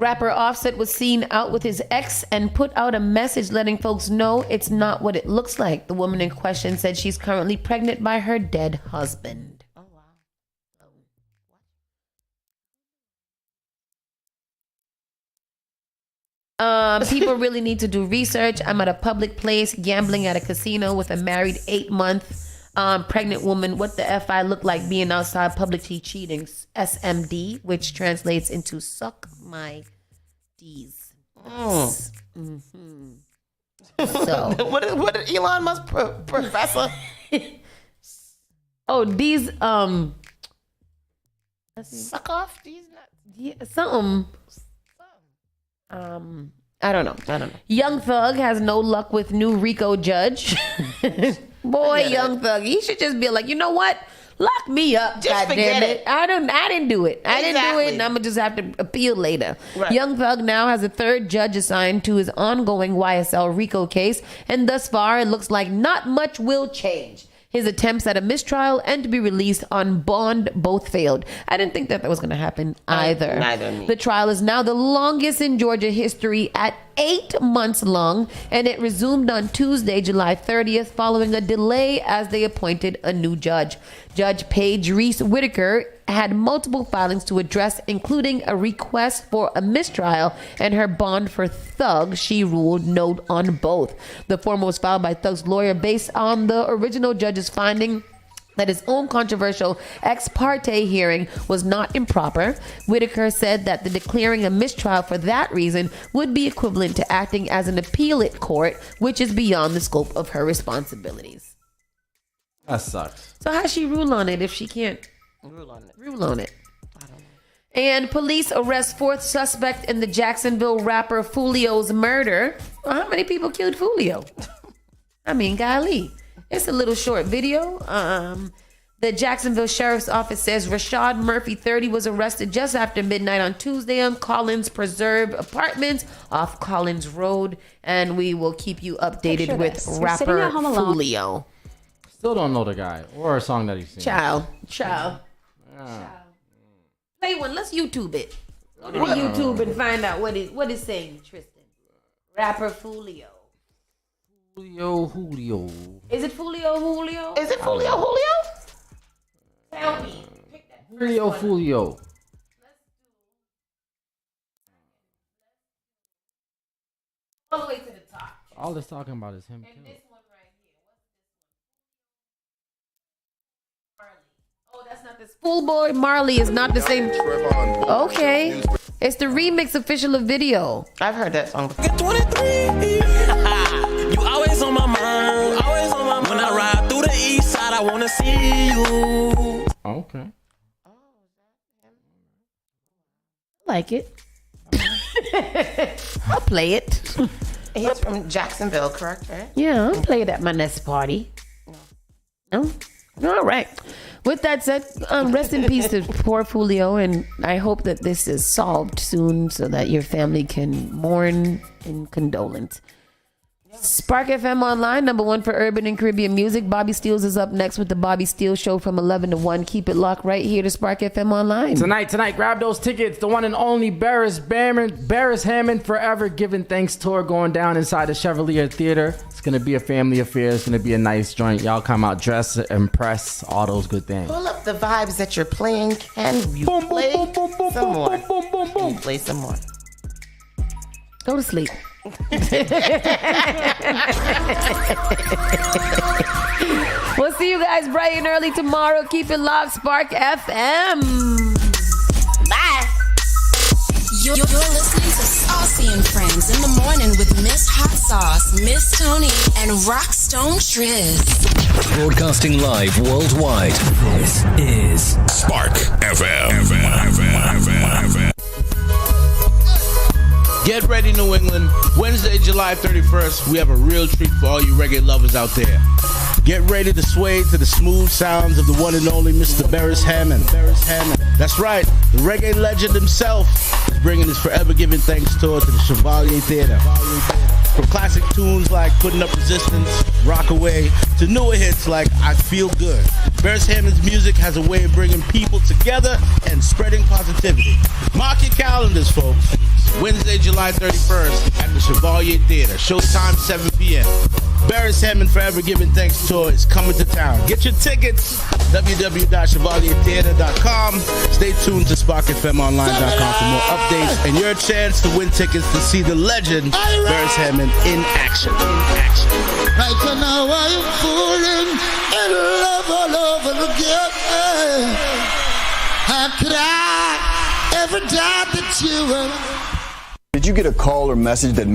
Rapper Offset was seen out with his ex and put out a message letting folks know it's not what it looks like. The woman in question said she's currently pregnant by her dead husband. People really need to do research. I'm at a public place, gambling at a casino with a married 8-month pregnant woman. What the F I look like being outside publicly cheating? SMD, which translates into suck my D's. Mm-hmm. So what did Elon Musk professor? Oh, these suck off these nuts. Yeah, something. I don't know. Young Thug has no luck with new Rico judge. Boy, Young Thug, he should just be like, you know what? Lock me up. Just God forget damn it. I didn't do it. I didn't do it, and I'm gonna just have to appeal later. Right. Young Thug now has a third judge assigned to his ongoing YSL Rico case, and thus far it looks like not much will change. His attempts at a mistrial and to be released on bond both failed. I didn't think that was going to happen either. Neither me. The trial is now the longest in Georgia history at 8 months long, and it resumed on Tuesday, July 30th, following a delay as they appointed a new judge. Judge Paige Reese Whitaker had multiple filings to address, including a request for a mistrial and her bond for Thug. She ruled no on both. The former was filed by Thug's lawyer based on the original judge's finding that his own controversial ex parte hearing was not improper. Whitaker said that the declaring a mistrial for that reason would be equivalent to acting as an appellate court, which is beyond the scope of her responsibilities. That sucks. So how she rule on it if she can't rule on it? I don't know. And police arrest fourth suspect in the Jacksonville rapper Fulio's murder. Well, how many people killed Fulio? I mean, golly. It's a little short video. The Jacksonville Sheriff's Office says Rashad Murphy, 30, was arrested just after midnight on Tuesday on Collins Preserve Apartments off Collins Road. And we will keep you updated with rapper Fulio. Still don't know the guy or a song that he's singing. Child. Yeah. Play one. Let's YouTube it. Go to YouTube and find out what is saying, Tristan. Rapper Fulio. Julio. Is it Fulio? Is it Fulio? Tell me. Pick that Fulio. all the way to the top. All it's talking about is him. And this one right here. What's this one? Marley. Oh, that's not this. Schoolboy Marley is not the same. Okay. It's the remix official of video. I've heard that song before. Get 23. You always on my mind. Always on my mind. When I ride through the east side, I wanna see you. Okay. Like it. I'll play it. He's from Jacksonville, correct? Right? Yeah, I'll play it at my next party. No? All right. With that said, rest in peace to poor Fulio, and I hope that this is solved soon so that your family can mourn in condolence. Spark FM Online, #1 for urban and Caribbean music. Bobby Steels is up next with the Bobby Steels Show from 11 to 1. Keep it locked right here to Spark FM Online. Tonight, grab those tickets. The one and only Barris Hammond Forever Giving Thanks tour going down inside the Chevalier Theater. It's going to be a family affair. It's going to be a nice joint. Y'all come out, dress, impress, all those good things. Pull up the vibes that you're playing. Can you play some more? Can you play some more? Go to sleep. We'll see you guys bright and early tomorrow. Keep it locked. Spark FM. Bye. You're listening to Saucy and Friends in the morning with Miss Hot Sauce, Miss Tony, and Rockstone Triz. Broadcasting live worldwide. This is Spark FM. Get ready, New England. Wednesday, July 31st, we have a real treat for all you reggae lovers out there. Get ready to sway to the smooth sounds of the one and only Mr. Barris Hammond. That's right, the reggae legend himself is bringing his Forever Giving Thanks tour to the Chevalier Theater. From classic tunes like Putting Up Resistance, Rock Away, to newer hits like I Feel Good. Barris Hammond's music has a way of bringing people together and spreading positivity. Mark your calendars, folks. Wednesday, July 31st at the Chevalier Theater. Showtime 7 p.m. Barris Hammond Forever Giving Thanks Tour is coming to town. Get your tickets, www.chevaliertheater.com. Stay tuned to SparkFMOnline.com for more updates and your chance to win tickets to see the legend Barris Hammond in action. Right now I'm falling in love all over again. How could I ever doubt that you were? Did you get a call or message that